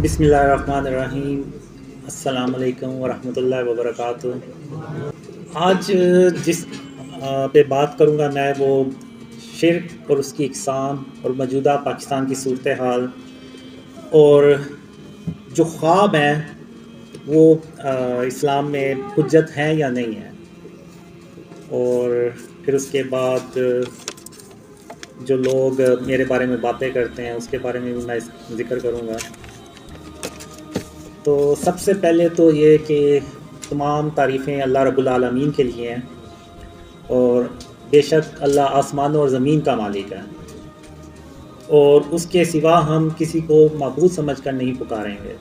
بسم اللہ الرحمن الرحیم۔ السلام علیکم ورحمۃ اللہ وبرکاتہ۔ آج جس پہ بات کروں گا میں وہ شرک اور اس کی اقسام اور موجودہ پاکستان کی صورتحال اور جو خواب ہیں وہ اسلام میں حجت ہیں یا نہیں ہیں، اور پھر اس کے بعد جو لوگ میرے بارے میں باتیں کرتے ہیں اس کے بارے میں بھی میں ذکر کروں گا۔ تو سب سے پہلے تو یہ کہ تمام تعریفیں اللہ رب العالمین کے لیے ہیں، اور بے شک اللہ آسمانوں اور زمین کا مالک ہے، اور اس کے سوا ہم کسی کو معبود سمجھ کر نہیں پکاریں گے،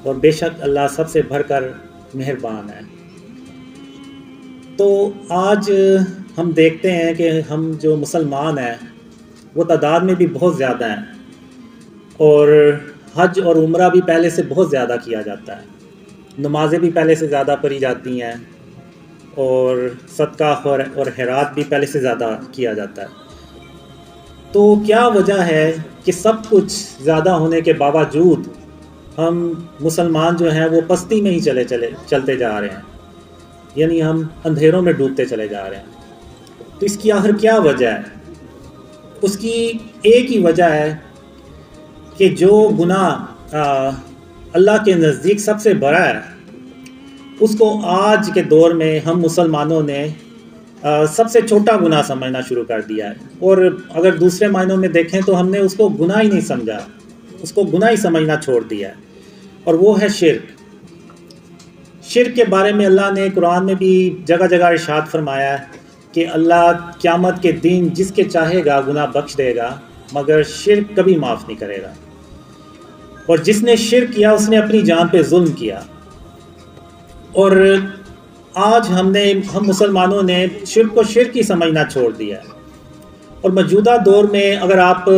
اور بے شک اللہ سب سے بڑھ کر مہربان ہے۔ تو آج ہم دیکھتے ہیں کہ ہم جو مسلمان ہیں وہ تعداد میں بھی بہت زیادہ ہیں، اور حج اور عمرہ بھی پہلے سے بہت زیادہ کیا جاتا ہے، نمازیں بھی پہلے سے زیادہ پڑھی جاتی ہیں، اور صدقہ اور خیرات بھی پہلے سے زیادہ کیا جاتا ہے۔ تو کیا وجہ ہے کہ سب کچھ زیادہ ہونے کے باوجود ہم مسلمان جو ہیں وہ پستی میں ہی چلتے جا رہے ہیں، یعنی ہم اندھیروں میں ڈوبتے چلے جا رہے ہیں؟ تو اس کی آخر کیا وجہ ہے؟ اس کی ایک ہی وجہ ہے کہ جو گناہ اللہ کے نزدیک سب سے بڑا ہے اس کو آج کے دور میں ہم مسلمانوں نے سب سے چھوٹا گناہ سمجھنا شروع کر دیا ہے، اور اگر دوسرے معنوں میں دیکھیں تو ہم نے اس کو گناہ ہی نہیں سمجھا، اس کو گناہ ہی سمجھنا چھوڑ دیا ہے، اور وہ ہے شرک۔ شرک کے بارے میں اللہ نے قرآن میں بھی جگہ جگہ ارشاد فرمایا ہے کہ اللہ قیامت کے دن جس کے چاہے گا گناہ بخش دے گا، مگر شرک کبھی معاف نہیں کرے گا، اور جس نے شرک کیا اس نے اپنی جان پہ ظلم کیا۔ اور آج ہم مسلمانوں نے شرک کو شرک ہی سمجھنا چھوڑ دیا ہے، اور موجودہ دور میں اگر آپ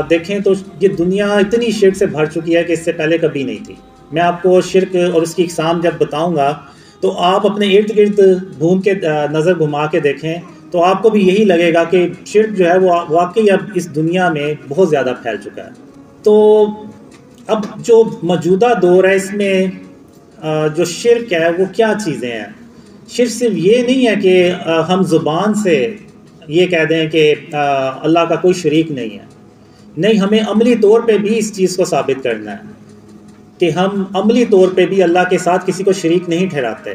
دیکھیں تو یہ دنیا اتنی شرک سے بھر چکی ہے کہ اس سے پہلے کبھی نہیں تھی۔ میں آپ کو شرک اور اس کی اقسام جب بتاؤں گا تو آپ اپنے ارد گرد گھوم کے نظر گھما کے دیکھیں تو آپ کو بھی یہی لگے گا کہ شرک جو ہے وہ واقعی اب اس دنیا میں بہت زیادہ پھیل چکا ہے۔ تو اب جو موجودہ دور ہے اس میں جو شرک ہے وہ کیا چیزیں ہیں؟ شرک صرف یہ نہیں ہے کہ ہم زبان سے یہ کہہ دیں کہ اللہ کا کوئی شریک نہیں ہے، نہیں، ہمیں عملی طور پہ بھی اس چیز کو ثابت کرنا ہے کہ ہم عملی طور پہ بھی اللہ کے ساتھ کسی کو شریک نہیں ٹھہراتے۔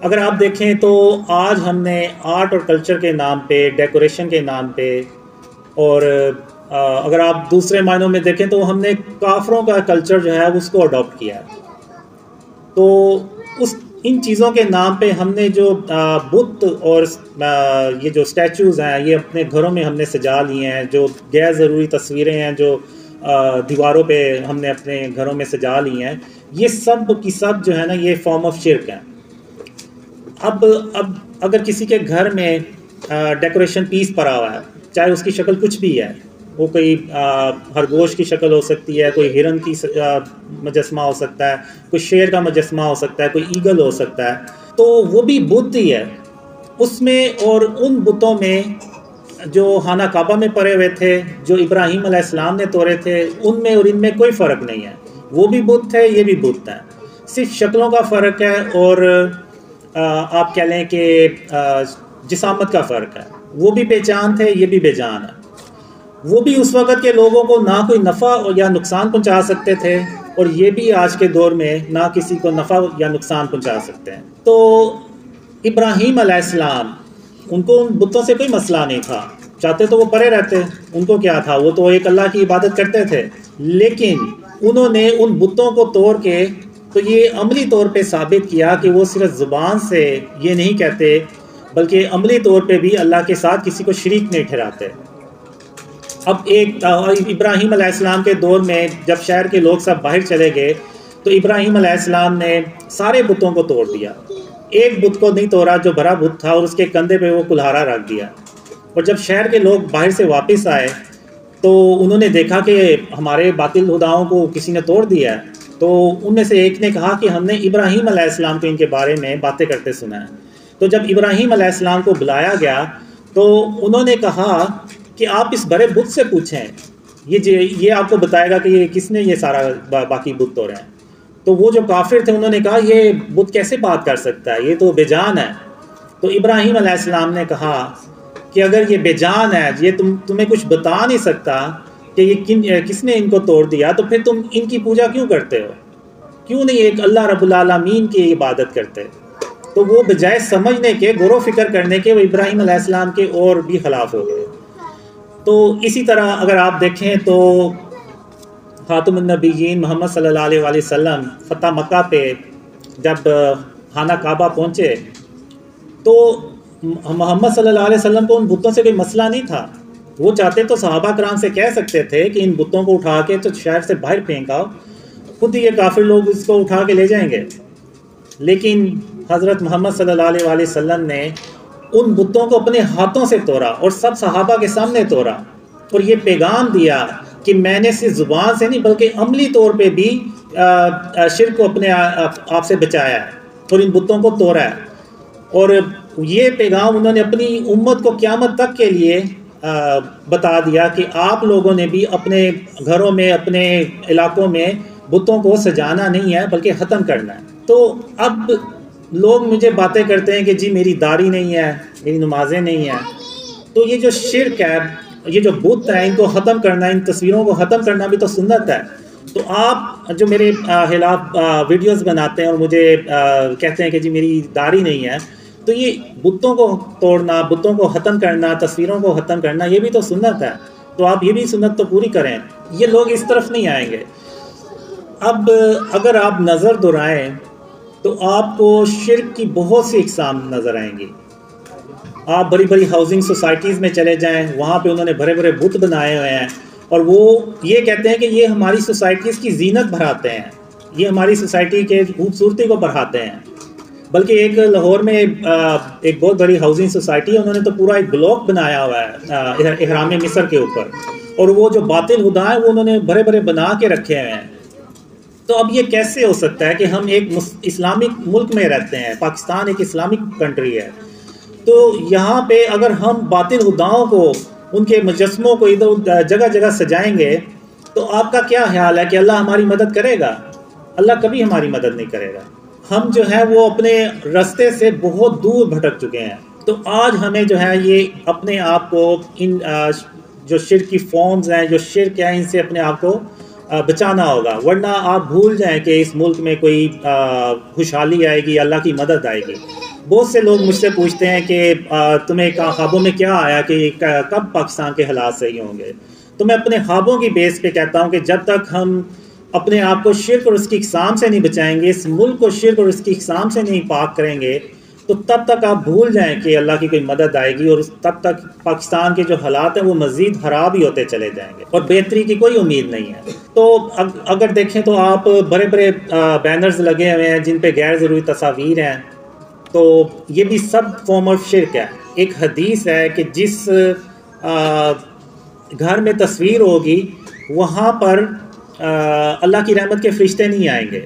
اگر آپ دیکھیں تو آج ہم نے آرٹ اور کلچر کے نام پہ، ڈیکوریشن کے نام پہ، اور اگر آپ دوسرے معنوں میں دیکھیں تو ہم نے کافروں کا کلچر جو ہے اس کو اڈاپٹ کیا ہے۔ تو ان چیزوں کے نام پہ ہم نے جو بت اور یہ جو اسٹیچوز ہیں یہ اپنے گھروں میں ہم نے سجا لیے ہیں، جو غیر ضروری تصویریں ہیں جو دیواروں پہ ہم نے اپنے گھروں میں سجا لی ہیں، یہ سب کی سب جو ہے نا یہ فارم آف شرک ہیں۔ اب اگر کسی کے گھر میں ڈیکوریشن پیس پڑا ہوا ہے، چاہے اس کی شکل کچھ بھی ہے، وہ کوئی خرگوش کی شکل ہو سکتی ہے، کوئی ہرن کی مجسمہ ہو سکتا ہے، کوئی شیر کا مجسمہ ہو سکتا ہے، کوئی ایگل ہو سکتا ہے، تو وہ بھی بت ہی ہے اس میں۔ اور ان بتوں میں جو خانہ کعبہ میں پڑے ہوئے تھے، جو ابراہیم علیہ السلام نے توڑے تھے، ان میں اور ان میں کوئی فرق نہیں ہے، وہ بھی بت ہے، یہ بھی بت ہے، صرف شکلوں کا فرق ہے، اور آپ کہہ لیں کہ جسامت کا فرق ہے۔ وہ بھی بے جان تھے، یہ بھی بے جان ہے، وہ بھی اس وقت کے لوگوں کو نہ کوئی نفع یا نقصان پہنچا سکتے تھے، اور یہ بھی آج کے دور میں نہ کسی کو نفع یا نقصان پہنچا سکتے ہیں۔ تو ابراہیم علیہ السلام، ان کو ان بتوں سے کوئی مسئلہ نہیں تھا، چاہتے تو وہ پرے رہتے، ان کو کیا تھا، وہ تو ایک اللہ کی عبادت کرتے تھے، لیکن انہوں نے ان بتوں کو توڑ کے تو یہ عملی طور پہ ثابت کیا کہ وہ صرف زبان سے یہ نہیں کہتے بلکہ عملی طور پہ بھی اللہ کے ساتھ کسی کو شریک نہیں ٹھہراتے۔ اب ابراہیم علیہ السلام کے دور میں جب شہر کے لوگ سب باہر چلے گئے تو ابراہیم علیہ السلام نے سارے بتوں کو توڑ دیا، ایک بت کو نہیں توڑا جو بڑا بت تھا، اور اس کے کندھے پہ وہ کلہارا رکھ دیا۔ اور جب شہر کے لوگ باہر سے واپس آئے تو انہوں نے دیکھا کہ ہمارے باطل خداؤں کو کسی نے توڑ دیا ہے، تو ان میں سے ایک نے کہا کہ ہم نے ابراہیم علیہ السلام کو ان کے بارے میں باتیں کرتے سنا ہے۔ تو جب ابراہیم علیہ السلام کو بلایا گیا تو انہوں نے کہا کہ آپ اس بڑے بت سے پوچھیں یہ آپ کو بتائے گا کہ یہ کس نے یہ سارا باقی بت توڑے ہیں۔ تو وہ جو کافر تھے انہوں نے کہا یہ بت کیسے بات کر سکتا ہے، یہ تو بے جان ہے۔ تو ابراہیم علیہ السلام نے کہا کہ اگر یہ بے جان ہے، یہ تمہیں کچھ بتا نہیں سکتا کہ یہ کس نے ان کو توڑ دیا، تو پھر تم ان کی پوجا کیوں کرتے ہو، کیوں نہیں ایک اللہ رب العالمین کی عبادت کرتے؟ تو وہ بجائے سمجھنے کے، غور و فکر کرنے کے، وہ ابراہیم علیہ السلام کے اور بھی خلاف ہو گئے۔ تو اسی طرح اگر آپ دیکھیں تو خاتم النبیین محمد صلی اللہ علیہ وآلہ وسلم فتح مکہ پہ جب خانہ کعبہ پہنچے تو محمد صلی اللہ علیہ وسلم کو ان بتوں سے کوئی مسئلہ نہیں تھا۔ وہ چاہتے تو صحابہ کرام سے کہہ سکتے تھے کہ ان بتوں کو اٹھا کے تو شہر سے باہر پھینک آؤ، خود ہی یہ کافر لوگ اس کو اٹھا کے لے جائیں گے۔ لیکن حضرت محمد صلی اللہ علیہ وآلہ وسلم نے ان بتوں کو اپنے ہاتھوں سے توڑا اور سب صحابہ کے سامنے توڑا، اور یہ پیغام دیا کہ میں نے صرف زبان سے نہیں بلکہ عملی طور پہ بھی شرک کو اپنے آپ سے بچایا ہے اور ان بتوں کو توڑا ہے۔ اور یہ پیغام انہوں نے اپنی امت کو قیامت تک کے لیے بتا دیا کہ آپ لوگوں نے بھی اپنے گھروں میں، اپنے علاقوں میں بتوں کو سجانا نہیں ہے بلکہ ختم کرنا ہے۔ تو اب لوگ مجھے باتیں کرتے ہیں کہ جی میری داڑھی نہیں ہے، میری نمازیں نہیں ہیں، تو یہ جو شرک ہے، یہ جو بت ہیں، ان کو ختم کرنا، ان تصویروں کو ختم کرنا بھی تو سنت ہے۔ تو آپ جو میرے خلاف ویڈیوز بناتے ہیں اور مجھے کہتے ہیں کہ جی میری داڑھی نہیں ہے، تو یہ بتوں کو توڑنا، بتوں کو ختم کرنا، تصویروں کو ختم کرنا، یہ بھی تو سنت ہے۔ تو آپ یہ بھی سنت تو پوری کریں۔ یہ لوگ اس طرف نہیں آئیں گے۔ اب اگر آپ نظر دہرائیں تو آپ کو شرک کی بہت سی اقسام نظر آئیں گی۔ آپ بڑی بڑی ہاؤسنگ سوسائٹیز میں چلے جائیں، وہاں پہ انہوں نے بڑے بڑے بت بنائے ہوئے ہیں، اور وہ یہ کہتے ہیں کہ یہ ہماری سوسائٹیز کی زینت بڑھاتے ہیں، یہ ہماری سوسائٹی کے خوبصورتی کو بڑھاتے ہیں۔ بلکہ ایک لاہور میں ایک بہت بڑی ہاؤسنگ سوسائٹی ہے، انہوں نے تو پورا ایک بلاک بنایا ہوا ہے احرام مصر کے اوپر، اور وہ جو باطل خدا ہیں وہ انہوں نے بڑے بڑے بنا کے رکھے ہوئے ہیں۔ تو اب یہ کیسے ہو سکتا ہے کہ ہم ایک اسلامک ملک میں رہتے ہیں، پاکستان ایک اسلامک کنٹری ہے، تو یہاں پہ اگر ہم باطل خداؤں کو، ان کے مجسموں کو ادھر جگہ جگہ سجائیں گے، تو آپ کا کیا خیال ہے کہ اللہ ہماری مدد کرے گا؟ اللہ کبھی ہماری مدد نہیں کرے گا۔ ہم جو ہے وہ اپنے راستے سے بہت دور بھٹک چکے ہیں۔ تو آج ہمیں جو ہے یہ اپنے آپ کو ان جو شرک کی فارمز ہیں، جو شرک ہے، ان سے اپنے آپ کو بچانا ہوگا، ورنہ آپ بھول جائیں کہ اس ملک میں کوئی خوشحالی آئے گی، اللہ کی مدد آئے گی۔ بہت سے لوگ مجھ سے پوچھتے ہیں کہ تمہیں خوابوں میں کیا آیا کہ کب پاکستان کے حالات صحیح ہوں گے؟ تو میں اپنے خوابوں کی بیس پہ کہتا ہوں کہ جب تک ہم اپنے آپ کو شرک اور اس کی اقسام سے نہیں بچائیں گے، اس ملک کو شرک اور اس کی اقسام سے نہیں پاک کریں گے، تو تب تک آپ بھول جائیں کہ اللہ کی کوئی مدد آئے گی، اور تب تک پاکستان کے جو حالات ہیں وہ مزید خراب ہی ہوتے چلے جائیں گے، اور بہتری کی کوئی امید نہیں ہے۔ تو اگر دیکھیں تو آپ بڑے بڑے بینرز لگے ہوئے ہیں جن پہ غیر ضروری تصاویر ہیں، تو یہ بھی سب فارم آف شرک ہے۔ ایک حدیث ہے کہ جس گھر میں تصویر ہوگی وہاں پر اللہ کی رحمت کے فرشتے نہیں آئیں گے۔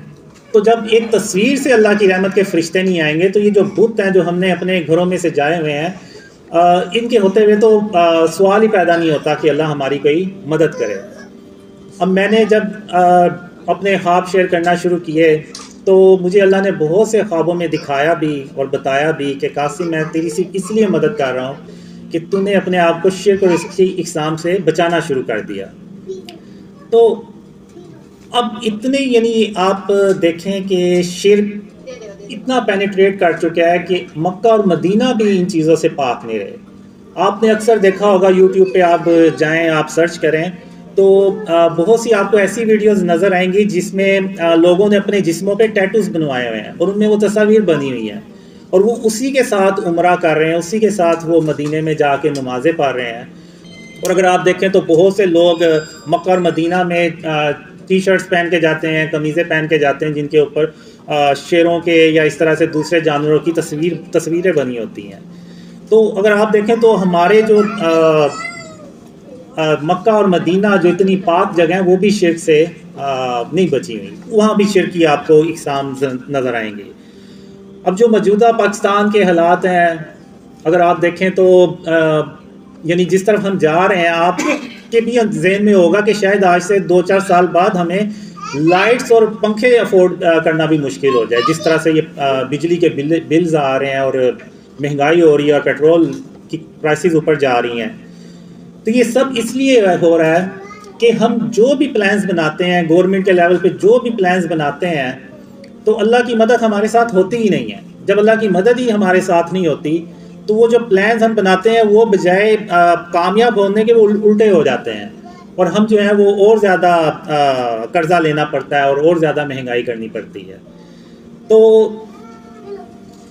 تو جب ایک تصویر سے اللہ کی رحمت کے فرشتے نہیں آئیں گے، تو یہ جو بت ہیں جو ہم نے اپنے گھروں میں سے جائے ہوئے ہیں، ان کے ہوتے ہوئے تو سوال ہی پیدا نہیں ہوتا کہ اللہ ہماری کوئی مدد کرے۔ اب میں نے جب اپنے خواب شیئر کرنا شروع کیے تو مجھے اللہ نے بہت سے خوابوں میں دکھایا بھی اور بتایا بھی کہ قاسم میں تیری صرف اس لیے مدد کر رہا ہوں کہ تو نے اپنے آپ کو شرک اور اس کی اقسام سے بچانا شروع کر دیا۔ تو اب اتنے یعنی آپ دیکھیں کہ شرک اتنا پینیٹریٹ کر چکا ہے کہ مکہ اور مدینہ بھی ان چیزوں سے پاک نہیں رہے۔ آپ نے اکثر دیکھا ہوگا یوٹیوب پہ آپ جائیں، آپ سرچ کریں تو بہت سی آپ کو ایسی ویڈیوز نظر آئیں گی جس میں لوگوں نے اپنے جسموں پہ ٹیٹوز بنوائے ہوئے ہیں اور ان میں وہ تصاویر بنی ہوئی ہیں، اور وہ اسی کے ساتھ عمرہ کر رہے ہیں، اسی کے ساتھ وہ مدینے میں جا کے نمازیں پڑھ رہے ہیں۔ اور اگر آپ دیکھیں تو بہت سے لوگ مکہ اور مدینہ میں ٹی شرٹس پہن کے جاتے ہیں، قمیضیں پہن کے جاتے ہیں جن کے اوپر شیروں کے یا اس طرح سے دوسرے جانوروں کی تصویریں بنی ہوتی ہیں۔ تو اگر آپ دیکھیں تو ہمارے جو مکہ اور مدینہ جو اتنی پاک جگہ ہیں وہ بھی شرک سے نہیں بچی ہوئی، وہاں بھی شرک کی آپ کو اقسام نظر آئیں گے۔ اب جو موجودہ پاکستان کے حالات ہیں اگر آپ دیکھیں تو یعنی جس طرف ہم جا رہے ہیں، آپ کے بھی ذہن میں ہوگا کہ شاید آج سے 2-4 سال بعد ہمیں لائٹس اور پنکھے افورڈ کرنا بھی مشکل ہو جائے، جس طرح سے یہ بجلی کے بلز آ رہے ہیں اور مہنگائی ہو رہی ہے اور پیٹرول کی پرائسز اوپر جا رہی ہیں۔ تو یہ سب اس لیے ہو رہا ہے کہ ہم جو بھی پلانز بناتے ہیں گورنمنٹ کے لیول پہ، جو بھی پلانز بناتے ہیں، تو اللہ کی مدد ہمارے ساتھ ہوتی ہی نہیں ہے۔ جب اللہ کی مدد ہی ہمارے ساتھ نہیں ہوتی تو وہ جو پلانز ہم بناتے ہیں وہ بجائے کامیاب ہونے کے وہ الٹے ہو جاتے ہیں، اور ہم جو ہے وہ اور زیادہ قرضہ لینا پڑتا ہے اور زیادہ مہنگائی کرنی پڑتی ہے۔ تو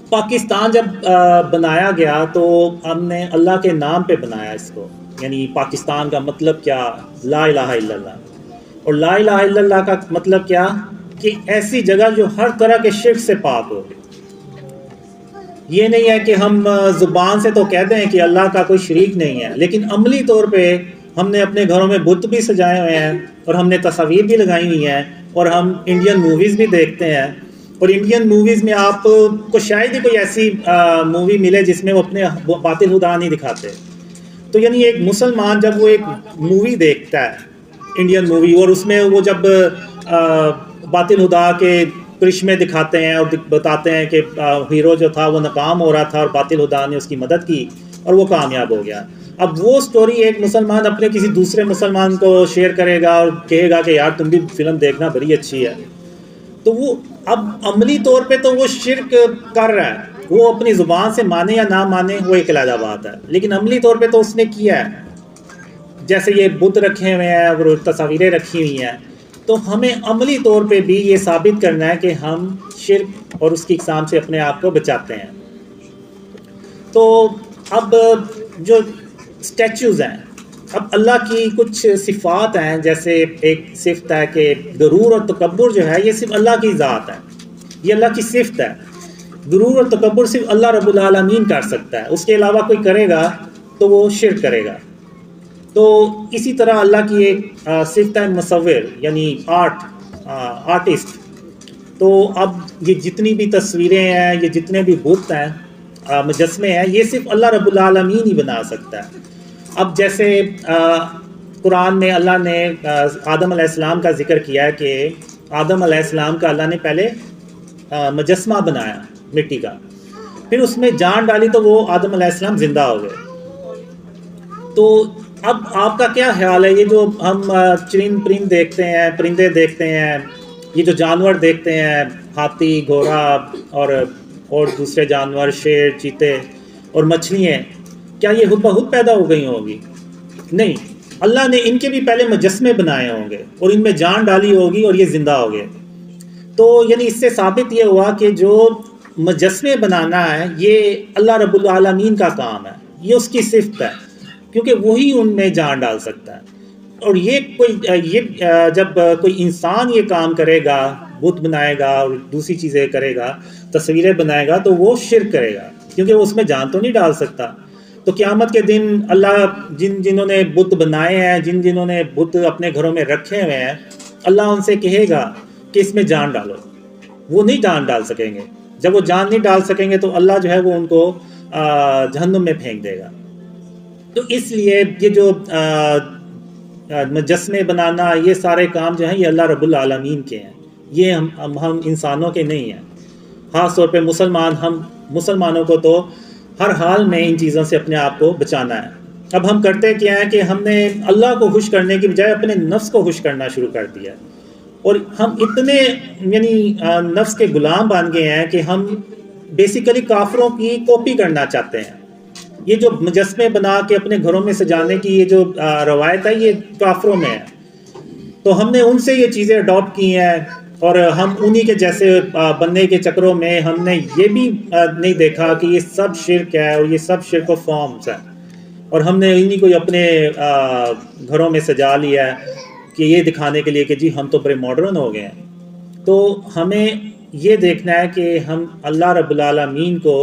پاکستان جب بنایا گیا تو ہم نے اللہ کے نام پہ بنایا اس کو، یعنی پاکستان کا مطلب کیا؟ لا الہ الا اللہ۔ اور لا الہ الا اللہ کا مطلب کیا؟ کہ ایسی جگہ جو ہر طرح کے شرک سے پاک ہو۔ یہ نہیں ہے کہ ہم زبان سے تو کہتے ہیں کہ اللہ کا کوئی شریک نہیں ہے، لیکن عملی طور پہ ہم نے اپنے گھروں میں بت بھی سجائے ہوئے ہیں، اور ہم نے تصاویر بھی لگائی ہوئی ہیں، اور ہم انڈین موویز بھی دیکھتے ہیں، اور انڈین موویز میں آپ کو شاید ہی کوئی ایسی مووی ملے جس میں وہ اپنے باطل خدا نہیں دکھاتے۔ تو یعنی ایک مسلمان جب وہ ایک مووی دیکھتا ہے انڈین مووی، اور اس میں وہ جب باطل خدا کے کرشمے دکھاتے ہیں اور بتاتے ہیں کہ ہیرو جو تھا وہ ناکام ہو رہا تھا اور باطل خدا نے اس کی مدد کی اور وہ کامیاب ہو گیا، اب وہ سٹوری ایک مسلمان اپنے کسی دوسرے مسلمان کو شیئر کرے گا اور کہے گا کہ یار تم بھی فلم دیکھنا، بڑی اچھی ہے، تو وہ اب عملی طور پہ تو وہ شرک کر رہا ہے، وہ اپنی زبان سے مانے یا نہ مانے وہ ایک علیحدہ بات ہے، لیکن عملی طور پہ تو اس نے کیا ہے۔ جیسے یہ بت رکھے ہوئے ہیں اور تصاویریں رکھی ہوئی ہیں، تو ہمیں عملی طور پہ بھی یہ ثابت کرنا ہے کہ ہم شرک اور اس کی اقسام سے اپنے آپ کو بچاتے ہیں۔ تو اب جو اسٹیچوز ہیں، اب اللہ کی کچھ صفات ہیں، جیسے ایک صفت ہے کہ غرور اور تکبر جو ہے یہ صرف اللہ کی ذات ہے، یہ اللہ کی صفت ہے۔ غرور اور تکبر صرف اللہ رب العالمین کر سکتا ہے، اس کے علاوہ کوئی کرے گا تو وہ شرک کرے گا۔ تو اسی طرح اللہ کی ایک صفت ہے مصور، یعنی آرٹسٹ۔ تو اب یہ جتنی بھی تصویریں ہیں، یہ جتنے بھی بت ہیں، مجسمے ہیں، یہ صرف اللہ رب العالمین ہی بنا سکتا ہے۔ اب جیسے قرآن میں اللہ نے آدم علیہ السلام کا ذکر کیا ہے کہ آدم علیہ السلام کا اللہ نے پہلے مجسمہ بنایا مٹی کا، پھر اس میں جان ڈالی تو وہ آدم علیہ السلام زندہ ہو گئے۔ تو اب آپ کا کیا خیال ہے، یہ جو ہم چرند پرند دیکھتے ہیں، پرندے دیکھتے ہیں، یہ جو جانور دیکھتے ہیں، ہاتھی، گھوڑا اور دوسرے جانور، شیر، چیتے اور مچھلیاں، کیا یہ خود بخود پیدا ہو گئی ہوں گی؟ نہیں، اللہ نے ان کے بھی پہلے مجسمے بنائے ہوں گے اور ان میں جان ڈالی ہوگی اور یہ زندہ ہو گئے۔ تو یعنی اس سے ثابت یہ ہوا کہ جو مجسمے بنانا ہے یہ اللہ رب العالمین کا کام ہے، یہ اس کی صفت ہے، کیونکہ وہی ان میں جان ڈال سکتا ہے۔ اور یہ جب کوئی انسان یہ کام کرے گا، بت بنائے گا اور دوسری چیزیں کرے گا، تصویریں بنائے گا، تو وہ شرک کرے گا، کیونکہ وہ اس میں جان تو نہیں ڈال سکتا۔ تو قیامت کے دن اللہ جنہوں نے بت بنائے ہیں، جنہوں نے بت اپنے گھروں میں رکھے ہوئے ہیں، اللہ ان سے کہے گا کہ اس میں جان ڈالو، وہ نہیں جان ڈال سکیں گے۔ جب وہ جان نہیں ڈال سکیں گے تو اللہ جو ہے وہ ان کو جہنم میں پھینک دے گا۔ تو اس لیے یہ جو مجسمے بنانا، یہ سارے کام جو ہیں یہ اللہ رب العالمین کے ہیں، یہ ہم انسانوں کے نہیں ہیں۔ خاص طور پہ ہم مسلمانوں کو تو ہر حال میں ان چیزوں سے اپنے آپ کو بچانا ہے۔ اب ہم کرتے کیا ہے کہ ہم نے اللہ کو خوش کرنے کی بجائے اپنے نفس کو خوش کرنا شروع کر دیا، اور ہم اتنے یعنی نفس کے غلام بن گئے ہیں کہ ہم بیسیکلی کافروں کی کاپی کرنا چاہتے ہیں۔ یہ جو مجسمے بنا کے اپنے گھروں میں سجانے کی یہ جو روایت ہے، یہ کافروں میں ہے، تو ہم نے ان سے یہ چیزیں اڈاپٹ کی ہیں، اور ہم انہی کے جیسے بننے کے چکروں میں ہم نے یہ بھی نہیں دیکھا کہ یہ سب شرک ہے اور یہ سب شرک و فارمز ہے، اور ہم نے انہی کو اپنے گھروں میں سجا لیا ہے کہ یہ دکھانے کے لیے کہ جی ہم تو بڑے ماڈرن ہو گئے ہیں۔ تو ہمیں یہ دیکھنا ہے کہ ہم اللہ رب العالمین کو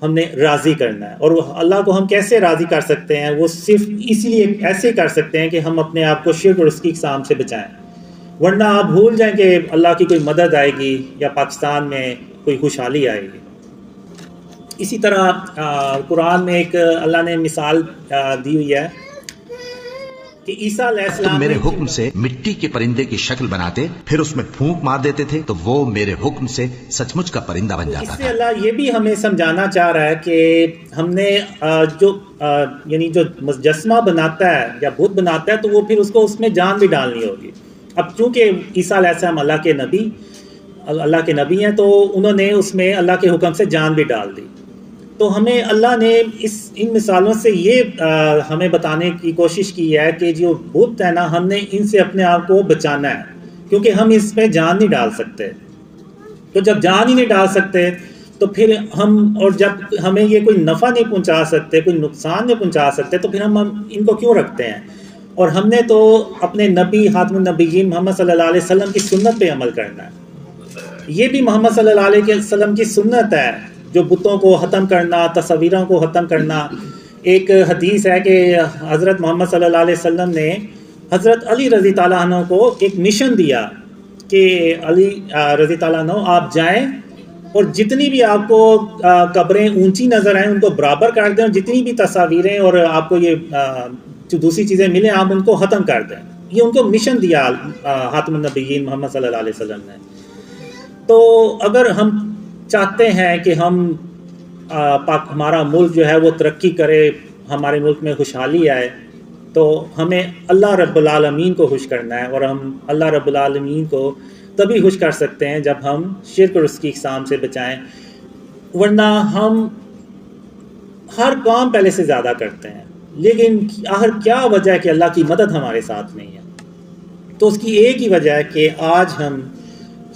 ہم نے راضی کرنا ہے، اور اللہ کو ہم کیسے راضی کر سکتے ہیں؟ وہ صرف اسی لیے ایسے کر سکتے ہیں کہ ہم اپنے آپ کو شرک اور اس کی اقسام سے بچائیں، ورنہ آپ بھول جائیں کہ اللہ کی کوئی مدد آئے گی یا پاکستان میں کوئی خوشحالی آئے گی۔ اسی طرح قرآن میں ایک اللہ نے مثال دی ہوئی ہے کہ عیسیٰ علیہ تم السلام میرے نے حکم سے مٹی کے پرندے کی شکل بناتے، پھر اس میں پھونک مار دیتے تھے تو وہ میرے حکم سے سچ مچ کا پرندہ بن اس جاتا سے تھا۔ اللہ یہ بھی ہمیں سمجھانا چاہ رہا ہے کہ ہم نے جو یعنی جو مجسمہ بناتا ہے یا بت بناتا ہے تو وہ پھر اس کو اس میں جان بھی ڈالنی ہوگی۔ اب چونکہ عیسیٰ علیہ السلام اللہ کے نبی ہیں تو انہوں نے اس میں اللہ کے حکم سے جان بھی ڈال دی۔ تو ہمیں اللہ نے ان مثالوں سے یہ ہمیں بتانے کی کوشش کی ہے کہ جو بت ہے نا، ہم نے ان سے اپنے آپ کو بچانا ہے، کیونکہ ہم اس میں جان نہیں ڈال سکتے۔ تو جب جان ہی نہیں ڈال سکتے تو پھر اور جب ہمیں یہ کوئی نفع نہیں پہنچا سکتے، کوئی نقصان نہیں پہنچا سکتے، تو پھر ہم ان کو کیوں رکھتے ہیں؟ اور ہم نے تو اپنے نبی خاتم النبیین محمد صلی اللہ علیہ وسلم کی سنت پہ عمل کرنا ہے۔ یہ بھی محمد صلی اللہ علیہ وسلم کی سنت ہے، جو بتوں کو ختم کرنا، تصویروں کو ختم کرنا۔ ایک حدیث ہے کہ حضرت محمد صلی اللہ علیہ وسلم نے حضرت علی رضی تعالیٰ عنہ کو ایک مشن دیا کہ علی رضی تعالیٰ عنہ آپ جائیں اور جتنی بھی آپ کو قبریں اونچی نظر آئیں ان کو برابر کر دیں، اور جتنی بھی تصاویریں اور آپ کو یہ جو دوسری چیزیں ملیں آپ ان کو ختم کر دیں۔ یہ ان کو مشن دیا خاتم النبیین محمد صلی اللہ علیہ وسلم نے۔ تو اگر ہم چاہتے ہیں کہ ہمارا ملک جو ہے وہ ترقی کرے، ہمارے ملک میں خوشحالی آئے، تو ہمیں اللہ رب العالمین کو خوش کرنا ہے، اور ہم اللہ رب العالمین کو تبھی خوش کر سکتے ہیں جب ہم شرک اور اس کی اقسام سے بچائیں، ورنہ ہم ہر کام پہلے سے زیادہ کرتے ہیں، لیکن آخر کیا وجہ ہے کہ اللہ کی مدد ہمارے ساتھ نہیں ہے؟ تو اس کی ایک ہی وجہ ہے کہ آج ہم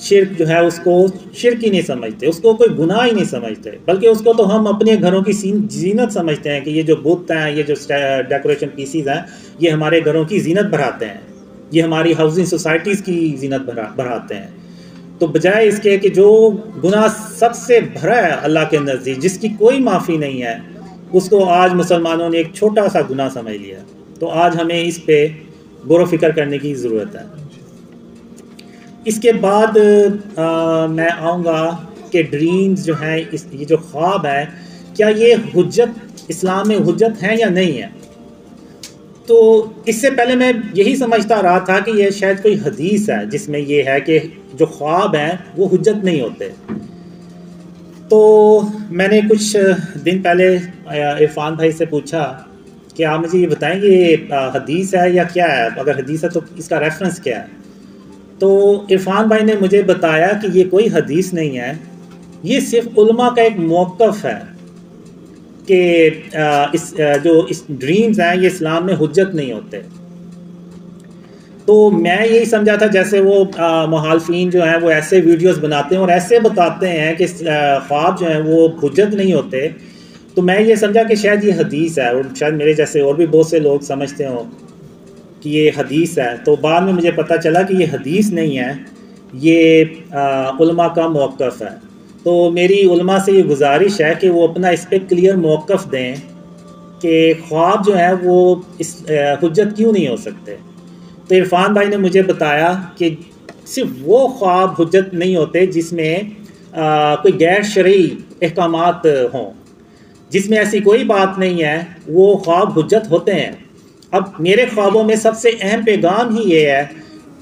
شرک جو ہے اس کو شرک ہی نہیں سمجھتے، اس کو کوئی گناہ ہی نہیں سمجھتے، بلکہ اس کو تو ہم اپنے گھروں کی زینت سمجھتے ہیں کہ یہ جو بت ہیں، یہ جو ڈیکوریشن پیسز ہیں، یہ ہمارے گھروں کی زینت بڑھاتے ہیں، یہ ہماری ہاؤسنگ سوسائٹیز کی زینت بڑھاتے ہیں۔ تو بجائے اس کے کہ جو گناہ سب سے بھرا ہے اللہ کے نزدیک، جس کی کوئی معافی نہیں ہے، اس کو آج مسلمانوں نے ایک چھوٹا سا گناہ سمجھ لیا۔ تو آج ہمیں اس پہ غور و فکر کرنے کی ضرورت ہے۔ اس کے بعد میں آؤں گا کہ ڈریمز جو ہیں، یہ جو خواب ہے، کیا یہ حجت اسلام میں حجت ہیں یا نہیں ہے؟ تو اس سے پہلے میں یہی سمجھتا رہا تھا کہ یہ شاید کوئی حدیث ہے جس میں یہ ہے کہ جو خواب ہیں وہ حجت نہیں ہوتے۔ تو میں نے کچھ دن پہلے عرفان بھائی سے پوچھا کہ آپ مجھے یہ بتائیں یہ حدیث ہے یا کیا ہے، اگر حدیث ہے تو اس کا ریفرنس کیا ہے؟ تو عرفان بھائی نے مجھے بتایا کہ یہ کوئی حدیث نہیں ہے، یہ صرف علماء کا ایک موقف ہے کہ اس ڈریمز ہیں یہ اسلام میں حجت نہیں ہوتے۔ تو میں یہی سمجھا تھا جیسے وہ مخالفین جو ہیں وہ ایسے ویڈیوز بناتے ہیں اور ایسے بتاتے ہیں کہ خواب جو ہیں وہ حجت نہیں ہوتے، تو میں یہ سمجھا کہ شاید یہ حدیث ہے، اور شاید میرے جیسے اور بھی بہت سے لوگ سمجھتے ہوں کہ یہ حدیث ہے۔ تو بعد میں مجھے پتہ چلا کہ یہ حدیث نہیں ہے، یہ علماء کا موقف ہے۔ تو میری علماء سے یہ گزارش ہے کہ وہ اپنا اس پہ کلیئر موقف دیں کہ خواب جو ہے وہ حجت کیوں نہیں ہو سکتے۔ تو عرفان بھائی نے مجھے بتایا کہ صرف وہ خواب حجت نہیں ہوتے جس میں کوئی غیر شرعی احکامات ہوں، جس میں ایسی کوئی بات نہیں ہے، وہ خواب حجت ہوتے ہیں۔ اب میرے خوابوں میں سب سے اہم پیغام ہی یہ ہے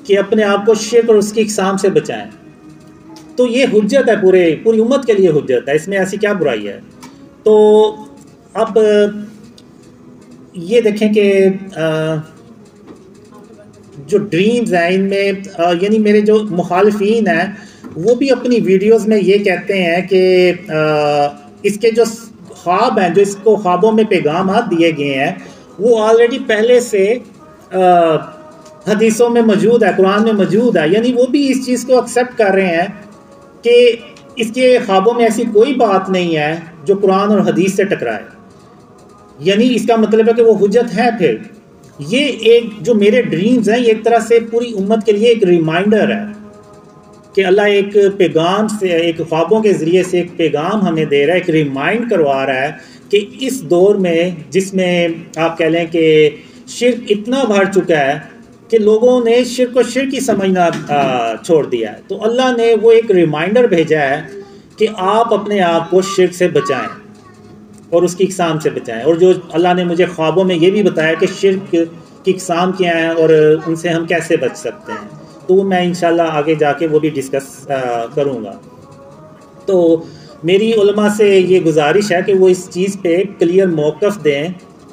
کہ اپنے آپ کو شرک اور اس کی اقسام سے بچائیں، تو یہ حجت ہے، پوری امت کے لیے حجت ہے، اس میں ایسی کیا برائی ہے؟ تو اب یہ دیکھیں کہ جو ڈریمز ہیں ان میں یعنی میرے جو مخالفین ہیں وہ بھی اپنی ویڈیوز میں یہ کہتے ہیں کہ اس کے جو خواب ہیں، جو اس کو خوابوں میں پیغامات دیے گئے ہیں، وہ آلریڈی پہلے سے حدیثوں میں موجود ہے، قرآن میں موجود ہے، یعنی وہ بھی اس چیز کو ایکسیپٹ کر رہے ہیں کہ اس کے خوابوں میں ایسی کوئی بات نہیں ہے جو قرآن اور حدیث سے ٹکرائے، یعنی اس کا مطلب ہے کہ وہ حجت ہے۔ پھر یہ ایک جو میرے ڈریمز ہیں یہ ایک طرح سے پوری امت کے لیے ایک ریمائنڈر ہے کہ اللہ ایک پیغام سے، ایک خوابوں کے ذریعے سے ایک پیغام ہمیں دے رہا ہے، ایک ریمائنڈ کروا رہا ہے کہ اس دور میں جس میں آپ کہہ لیں کہ شرک اتنا بڑھ چکا ہے کہ لوگوں نے شرک کو شرک ہی سمجھنا چھوڑ دیا ہے، تو اللہ نے وہ ایک ریمائنڈر بھیجا ہے کہ آپ اپنے آپ کو شرک سے بچائیں اور اس کی اقسام سے بچائیں۔ اور جو اللہ نے مجھے خوابوں میں یہ بھی بتایا کہ شرک کی اقسام کیا ہیں اور ان سے ہم کیسے بچ سکتے ہیں، تو وہ میں انشاءاللہ آگے جا کے وہ بھی ڈسکس کروں گا۔ تو میری علماء سے یہ گزارش ہے کہ وہ اس چیز پہ کلیئر موقف دیں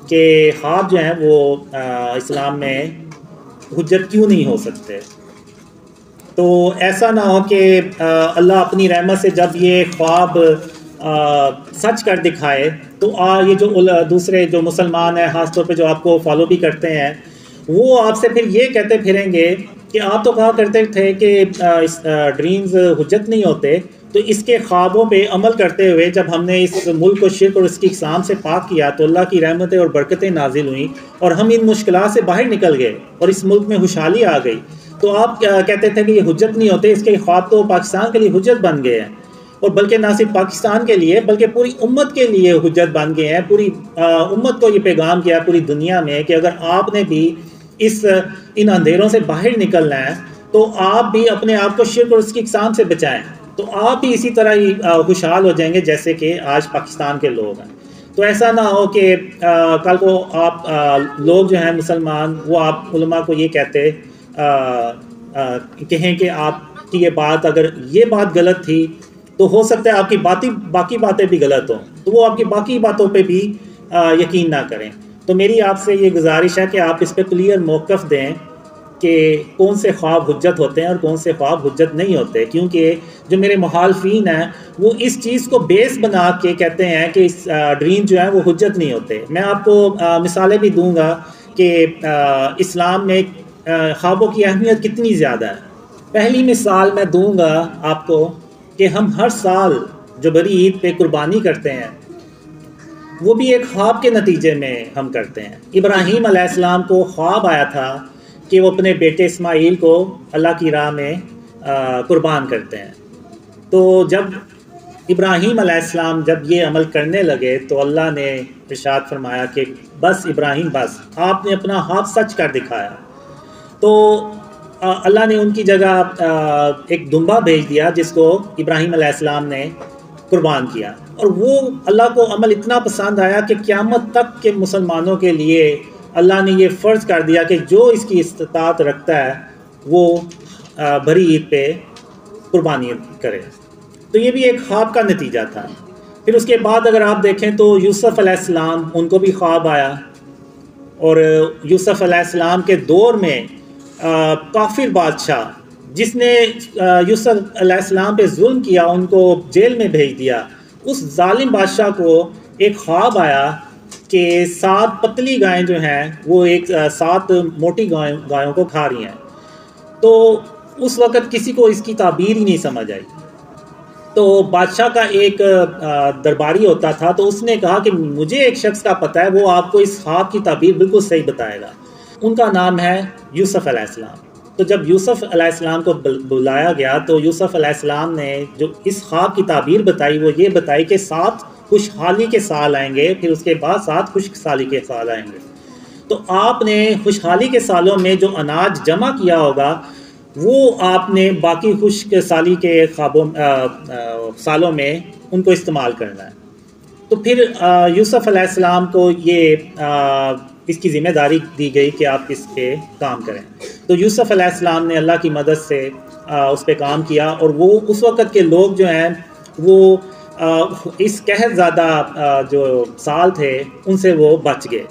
کہ خواب جو ہیں وہ اسلام میں حجت کیوں نہیں ہو سکتے۔ تو ایسا نہ ہو کہ اللہ اپنی رحمت سے جب یہ خواب سچ کر دکھائے تو یہ جو دوسرے جو مسلمان ہیں، خاص طور پہ جو آپ کو فالو بھی کرتے ہیں، وہ آپ سے پھر یہ کہتے پھریں گے کہ آپ تو کہا کرتے تھے کہ ڈریمز حجت نہیں ہوتے، تو اس کے خوابوں پہ عمل کرتے ہوئے جب ہم نے اس ملک کو شرک اور اس کی اقسام سے پاک کیا تو اللہ کی رحمتیں اور برکتیں نازل ہوئیں اور ہم ان مشکلات سے باہر نکل گئے اور اس ملک میں خوشحالی آ گئی۔ تو آپ کہتے تھے کہ یہ حجت نہیں ہوتے، اس کے خواب تو پاکستان کے لیے حجت بن گئے ہیں، اور بلکہ نہ صرف پاکستان کے لیے بلکہ پوری امت کے لیے حجت بن گئے ہیں۔ پوری امت کو یہ پیغام کیا پوری دنیا میں کہ اگر آپ نے بھی ان اندھیروں سے باہر نکلنا ہے تو آپ بھی اپنے آپ کو شرک اور اس کی اقسام سے بچائیں، تو آپ بھی اسی طرح ہی خوشحال ہو جائیں گے جیسے کہ آج پاکستان کے لوگ ہیں۔ تو ایسا نہ ہو کہ کل کو آپ لوگ جو ہیں مسلمان وہ آپ علماء کو یہ کہتے کہیں کہ آپ کی یہ بات، اگر یہ بات غلط تھی تو ہو سکتا ہے آپ کی باقی باتیں بھی غلط ہوں، تو وہ آپ کی باقی باتوں پہ بھی یقین نہ کریں۔ تو میری آپ سے یہ گزارش ہے کہ آپ اس پہ کلیئر موقف دیں کہ کون سے خواب حجت ہوتے ہیں اور کون سے خواب حجت نہیں ہوتے، کیونکہ جو میرے مخالفین ہیں وہ اس چیز کو بیس بنا کے کہتے ہیں کہ ڈریم جو ہیں وہ حجت نہیں ہوتے۔ میں آپ کو مثالیں بھی دوں گا کہ اسلام میں خوابوں کی اہمیت کتنی زیادہ ہے۔ پہلی مثال میں دوں گا آپ کو کہ ہم ہر سال جو بڑی عید پہ قربانی کرتے ہیں وہ بھی ایک خواب کے نتیجے میں ہم کرتے ہیں۔ ابراہیم علیہ السلام کو خواب آیا تھا کہ وہ اپنے بیٹے اسماعیل کو اللہ کی راہ میں قربان کرتے ہیں۔ تو جب ابراہیم علیہ السلام جب یہ عمل کرنے لگے تو اللہ نے ارشاد فرمایا کہ بس ابراہیم بس، آپ نے اپنا خواب سچ کر دکھایا۔ تو اللہ نے ان کی جگہ ایک دمبا بھیج دیا جس کو ابراہیم علیہ السلام نے قربان کیا، اور وہ اللہ کو عمل اتنا پسند آیا کہ قیامت تک کے مسلمانوں کے لیے اللہ نے یہ فرض کر دیا کہ جو اس کی استطاعت رکھتا ہے وہ بڑی عید پہ قربانی کرے۔ تو یہ بھی ایک خواب کا نتیجہ تھا۔ پھر اس کے بعد اگر آپ دیکھیں تو یوسف علیہ السلام، ان کو بھی خواب آیا، اور یوسف علیہ السلام کے دور میں کافر بادشاہ جس نے یوسف علیہ السلام پہ ظلم کیا، ان کو جیل میں بھیج دیا، اس ظالم بادشاہ کو ایک خواب آیا کہ 7 پتلی گائیں جو ہیں وہ 7 موٹی گایوں کو کھا رہی ہیں۔ تو اس وقت کسی کو اس کی تعبیر ہی نہیں سمجھ آئی۔ تو بادشاہ کا ایک درباری ہوتا تھا، تو اس نے کہا کہ مجھے ایک شخص کا پتہ ہے، وہ آپ کو اس خواب کی تعبیر بالکل صحیح بتائے گا۔ ان کا نام ہے یوسف علیہ السلام۔ تو جب یوسف علیہ السلام کو بلایا گیا تو یوسف علیہ السلام نے جو اس خواب کی تعبیر بتائی وہ یہ بتائی کہ 7 خوشحالی کے سال آئیں گے، پھر اس کے بعد 7 خشک سالی کے سال آئیں گے۔ تو آپ نے خوشحالی کے سالوں میں جو اناج جمع کیا ہوگا وہ آپ نے باقی خشک سالی کے سالوں میں ان کو استعمال کرنا ہے۔ تو پھر یوسف علیہ السلام کو یہ اس کی ذمہ داری دی گئی کہ آپ اس پہ کام کریں۔ تو یوسف علیہ السلام نے اللہ کی مدد سے اس پہ کام کیا، اور وہ اس وقت کے لوگ جو ہیں وہ اس قحط زیادہ جو سال تھے ان سے وہ بچ گئے۔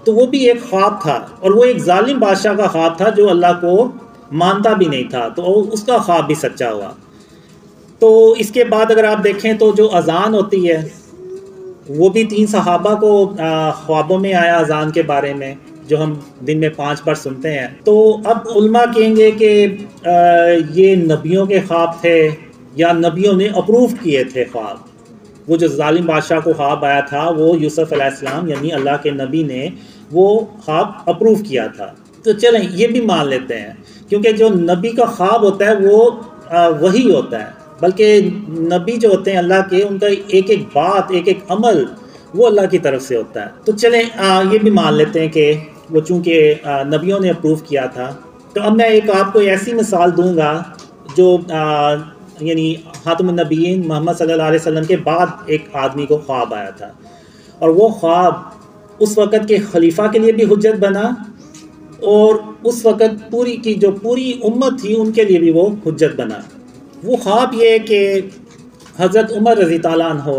تو وہ بھی ایک خواب تھا، اور وہ ایک ظالم بادشاہ کا خواب تھا جو اللہ کو مانتا بھی نہیں تھا، تو اس کا خواب بھی سچا ہوا۔ تو اس کے بعد اگر آپ دیکھیں تو جو اذان ہوتی ہے وہ بھی 3 صحابہ کو خوابوں میں آیا اذان کے بارے میں، جو ہم دن میں 5 بار سنتے ہیں۔ تو اب علماء کہیں گے کہ یہ نبیوں کے خواب تھے یا نبیوں نے اپروو کیے تھے خواب۔ وہ جو ظالم بادشاہ کو خواب آیا تھا وہ یوسف علیہ السلام یعنی اللہ کے نبی نے وہ خواب اپروو کیا تھا۔ تو چلیں یہ بھی مان لیتے ہیں، کیونکہ جو نبی کا خواب ہوتا ہے وہ وہی ہوتا ہے، بلکہ نبی جو ہوتے ہیں اللہ کے، ان کا ایک ایک بات ایک ایک عمل وہ اللہ کی طرف سے ہوتا ہے۔ تو چلیں یہ بھی مان لیتے ہیں کہ وہ چونکہ نبیوں نے اپروو کیا تھا۔ تو اب میں ایک آپ کو ایسی مثال دوں گا جو یعنی خاتم النبیین محمد صلی اللہ علیہ وسلم کے بعد ایک آدمی کو خواب آیا تھا، اور وہ خواب اس وقت کے خلیفہ کے لیے بھی حجت بنا، اور اس وقت پوری امت تھی ان کے لیے بھی وہ حجت بنا۔ وہ خواب یہ کہ حضرت عمر رضی تعالیٰ عنہ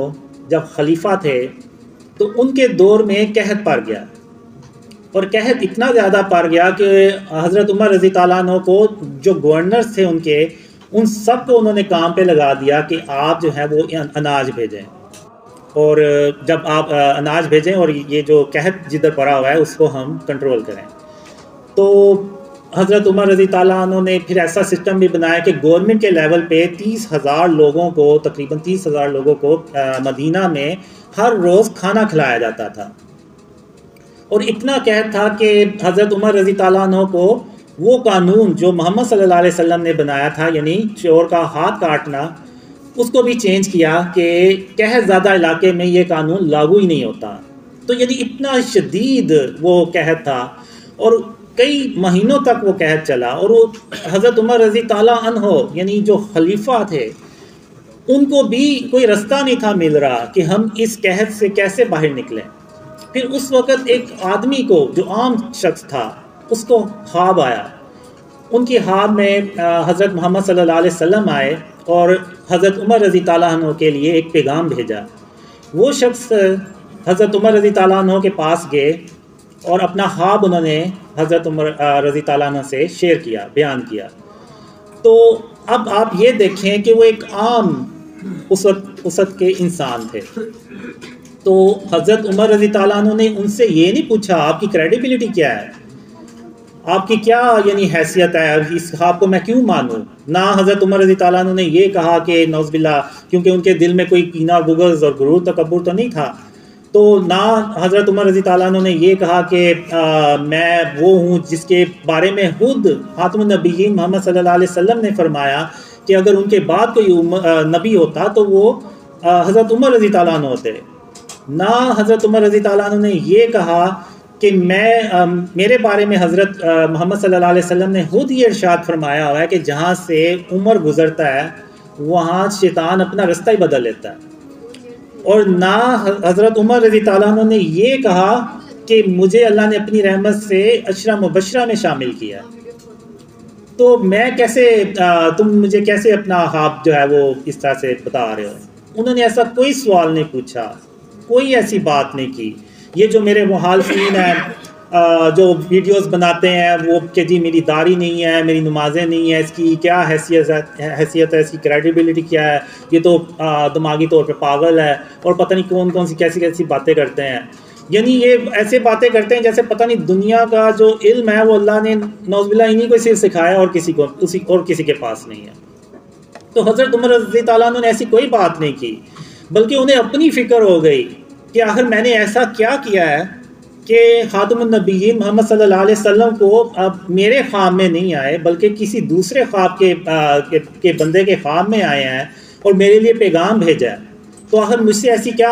جب خلیفہ تھے تو ان کے دور میں قحط پڑ گیا، اور قحط اتنا زیادہ پڑ گیا کہ حضرت عمر رضی تعالیٰ عنہ کو جو گورنرز تھے ان سب کو انہوں نے کام پہ لگا دیا کہ آپ جو ہے وہ اناج بھیجیں، اور جب آپ اناج بھیجیں اور یہ جو قحط جدھر پڑا ہوا ہے اس کو ہم کنٹرول کریں۔ تو حضرت عمر رضی تعالیٰ عنہ نے پھر ایسا سسٹم بھی بنایا کہ گورنمنٹ کے لیول پہ 30,000 لوگوں کو، تقریباً 30,000 لوگوں کو مدینہ میں ہر روز کھانا کھلایا جاتا تھا، اور اتنا قحط تھا کہ حضرت عمر رضی تعالیٰ عنہ کو وہ قانون جو محمد صلی اللہ علیہ وسلم نے بنایا تھا، یعنی چور کا ہاتھ کاٹنا، اس کو بھی چینج کیا کہ قحط زیادہ علاقے میں یہ قانون لاگو ہی نہیں ہوتا۔ تو یعنی اتنا شدید وہ قحط تھا، اور کئی مہینوں تک وہ قحط چلا، اور وہ حضرت عمر رضی تعالیٰ عنہ یعنی جو خلیفہ تھے ان کو بھی کوئی رستہ نہیں تھا مل رہا کہ ہم اس قحط سے کیسے باہر نکلیں۔ پھر اس وقت ایک آدمی کو جو عام شخص تھا اس کو خواب آیا، ان کی خواب میں حضرت محمد صلی اللہ علیہ وسلم آئے اور حضرت عمر رضی تعالیٰ عنہ کے لیے ایک پیغام بھیجا۔ وہ شخص حضرت عمر رضی تعالیٰ عنہ کے پاس گئے اور اپنا خواب انہوں نے حضرت عمر رضی تعالیٰ عنہ سے شیئر کیا، بیان کیا۔ تو اب آپ یہ دیکھیں کہ وہ ایک عام اس وقت کے انسان تھے، تو حضرت عمر رضی تعالیٰ عنہ نے ان سے یہ نہیں پوچھا آپ کی کریڈیبلٹی کیا ہے، آپ کی کیا یعنی حیثیت ہے، اس خواب کو میں کیوں مانوں۔ نہ حضرت عمر رضی تعالیٰ عنہ نے یہ کہا کہ نعوذ باللہ، کیونکہ ان کے دل میں کوئی کینہ، بغض اور غرور تکبر تو نہیں تھا، تو نہ حضرت عمر رضی تعالیٰ عنہ نے یہ کہا کہ میں وہ ہوں جس کے بارے میں خود خاتم النبیین محمد صلی اللہ علیہ وسلم نے فرمایا کہ اگر ان کے بعد کوئی نبی ہوتا تو وہ حضرت عمر رضی تعالیٰ عنہ ہوتے۔ نہ حضرت عمر رضی تعالیٰ عنہ نے یہ کہا کہ میرے بارے میں حضرت محمد صلی اللہ علیہ وسلم نے خود یہ ارشاد فرمایا ہوا ہے کہ جہاں سے عمر گزرتا ہے وہاں شیطان اپنا رستہ ہی بدل لیتا ہے، اور نہ حضرت عمر رضی تعالیٰ عنہ نے یہ کہا کہ مجھے اللہ نے اپنی رحمت سے عشرہ مبشرہ میں شامل کیا۔ تو میں کیسے تم مجھے کیسے اپنا خواب جو ہے وہ اس طرح سے بتا رہے ہو؟ انہوں نے ایسا کوئی سوال نہیں پوچھا، کوئی ایسی بات نہیں کی۔ یہ جو میرے مخالفین ہیں جو ویڈیوز بناتے ہیں وہ کہ جی میری داڑھی نہیں ہے، میری نمازیں نہیں ہیں، اس کی کیا حیثیت ہے، اس کی کریڈیبلٹی کیا ہے، یہ تو دماغی طور پہ پاگل ہے، اور پتہ نہیں کون سی کیسی باتیں کرتے ہیں۔ یعنی یہ ایسے باتیں کرتے ہیں جیسے پتہ نہیں دنیا کا جو علم ہے وہ اللہ نے نعوذ باللہ انہی کو صرف سکھایا اور کسی کے پاس نہیں ہے۔ تو حضرت عمر رضی تعالیٰ عنہ نے ایسی کوئی بات نہیں کی، بلکہ انہیں اپنی فکر ہو گئی کہ آخر میں نے ایسا کیا ہے کہ خاتم النبیین محمد صلی اللہ علیہ وسلم کو اب میرے خواب میں نہیں آئے بلکہ کسی دوسرے خواب کے بندے کے خواب میں آئے ہیں اور میرے لیے پیغام بھیجا ہے، تو آخر مجھ سے ایسی کیا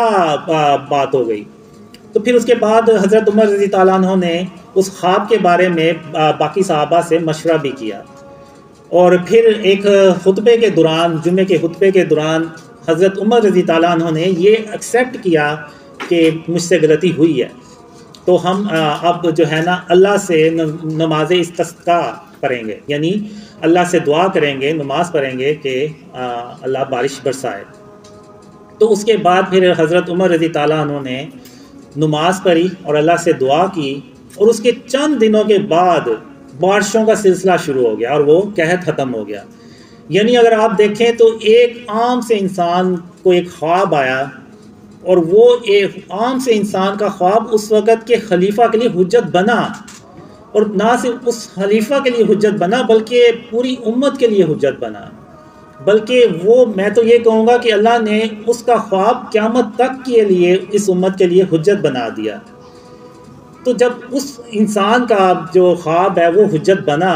بات ہو گئی۔ تو پھر اس کے بعد حضرت عمر رضی تعالیٰ عنہ نے اس خواب کے بارے میں باقی صحابہ سے مشورہ بھی کیا، اور پھر ایک خطبے کے دوران، جمعے کے خطبے کے دوران حضرت عمر رضی تعالیٰ عنہ نے یہ ایکسیپٹ کیا کہ مجھ سے غلطی ہوئی ہے، تو ہم اب جو ہے نا اللہ سے نماز استسقا پڑھیں گے، یعنی اللہ سے دعا کریں گے، نماز پڑھیں گے کہ اللہ بارش برسائے۔ تو اس کے بعد پھر حضرت عمر رضی تعالیٰ عنہ نے نماز پڑھی اور اللہ سے دعا کی، اور اس کے چند دنوں کے بعد بارشوں کا سلسلہ شروع ہو گیا اور وہ قحط ختم ہو گیا۔ یعنی اگر آپ دیکھیں تو ایک عام سے انسان کو ایک خواب آیا، اور وہ ایک عام سے انسان کا خواب اس وقت کے خلیفہ کے لیے حجت بنا، اور نہ صرف اس خلیفہ کے لیے حجت بنا بلکہ پوری امت کے لیے حجت بنا، بلکہ وہ میں تو یہ کہوں گا کہ اللہ نے اس کا خواب قیامت تک کے لیے اس امت کے لیے حجت بنا دیا۔ تو جب اس انسان کا جو خواب ہے وہ حجت بنا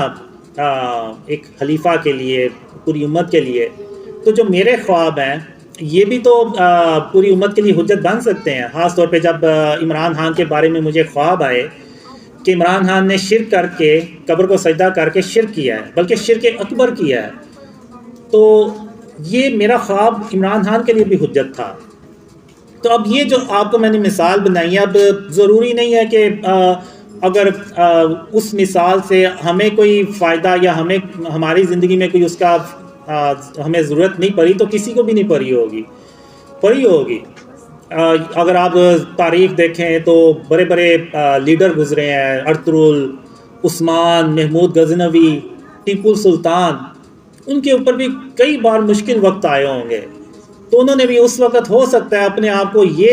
ایک خلیفہ کے لیے، پوری امت کے لیے، تو جو میرے خواب ہیں یہ بھی تو پوری امت کے لیے حجت بن سکتے ہیں۔ خاص طور پہ جب عمران خان کے بارے میں مجھے خواب آئے کہ عمران خان نے شرک کر کے، قبر کو سجدہ کر کے شرک کیا ہے، بلکہ شرک اکبر کیا ہے، تو یہ میرا خواب عمران خان کے لیے بھی حجت تھا۔ تو اب یہ جو آپ کو میں نے مثال بنائی ہے، اب ضروری نہیں ہے کہ اگر اس مثال سے ہمیں کوئی فائدہ یا ہماری زندگی میں کوئی اس کا ہمیں ضرورت نہیں پڑی تو کسی کو بھی نہیں پڑی ہوگی. اگر آپ تاریخ دیکھیں تو بڑے بڑے لیڈر گزرے ہیں، ارطغرل، عثمان، محمود غزنوی، ٹیپو سلطان، ان کے اوپر بھی کئی بار مشکل وقت آئے ہوں گے. تو انہوں نے بھی اس وقت ہو سکتا ہے اپنے آپ کو یہ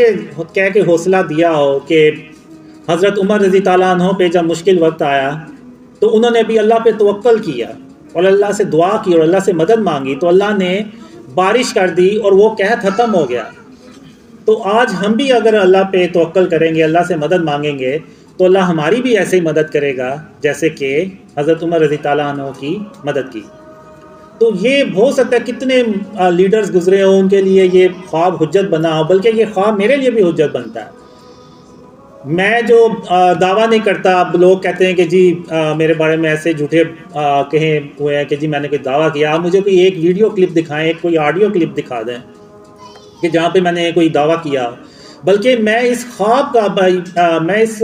کہہ کے حوصلہ دیا ہو کہ حضرت عمر رضی تعالیٰ عنہ پہ جب مشکل وقت آیا تو انہوں نے بھی اللہ پہ توکل کیا اور اللہ سے دعا کی اور اللہ سے مدد مانگی، تو اللہ نے بارش کر دی اور وہ قحط ختم ہو گیا. تو آج ہم بھی اگر اللہ پہ توکل کریں گے، اللہ سے مدد مانگیں گے، تو اللہ ہماری بھی ایسے ہی مدد کرے گا جیسے کہ حضرت عمر رضی تعالیٰ عنہ کی مدد کی. تو یہ ہو سکتا ہے کتنے لیڈرز گزرے ہوں، ان کے لیے یہ خواب حجت بنا ہو، بلکہ یہ خواب میرے لیے بھی حجت بنتا ہے. میں جو دعویٰ نہیں کرتا، اب لوگ کہتے ہیں کہ جی میرے بارے میں ایسے جھوٹے کہیں ہوئے ہیں کہ جی میں نے کوئی دعویٰ کیا. آپ مجھے کوئی ایک ویڈیو کلپ دکھائیں، کوئی آڈیو کلپ دکھا دیں کہ جہاں پہ میں نے کوئی دعویٰ کیا. بلکہ میں اس خواب کا میں اس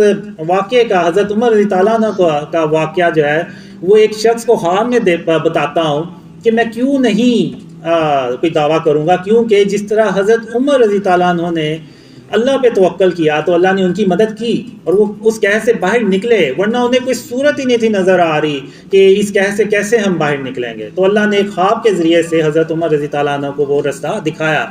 واقعے کا، حضرت عمر رضی تعالیٰ عنہ کا واقعہ جو ہے وہ ایک شخص کو خواب میں بتاتا ہوں کہ میں کیوں نہیں کوئی دعویٰ کروں گا، کیونکہ جس طرح حضرت عمر رضی تعالیٰ عنہ نے اللہ پہ توکل کیا تو اللہ نے ان کی مدد کی اور وہ اس قحط سے باہر نکلے، ورنہ انہیں کوئی صورت ہی نہیں تھی نظر آ رہی کہ اس قحط سے کیسے ہم باہر نکلیں گے. تو اللہ نے ایک خواب کے ذریعے سے حضرت عمر رضی تعالیٰ عنہ کو وہ رستہ دکھایا.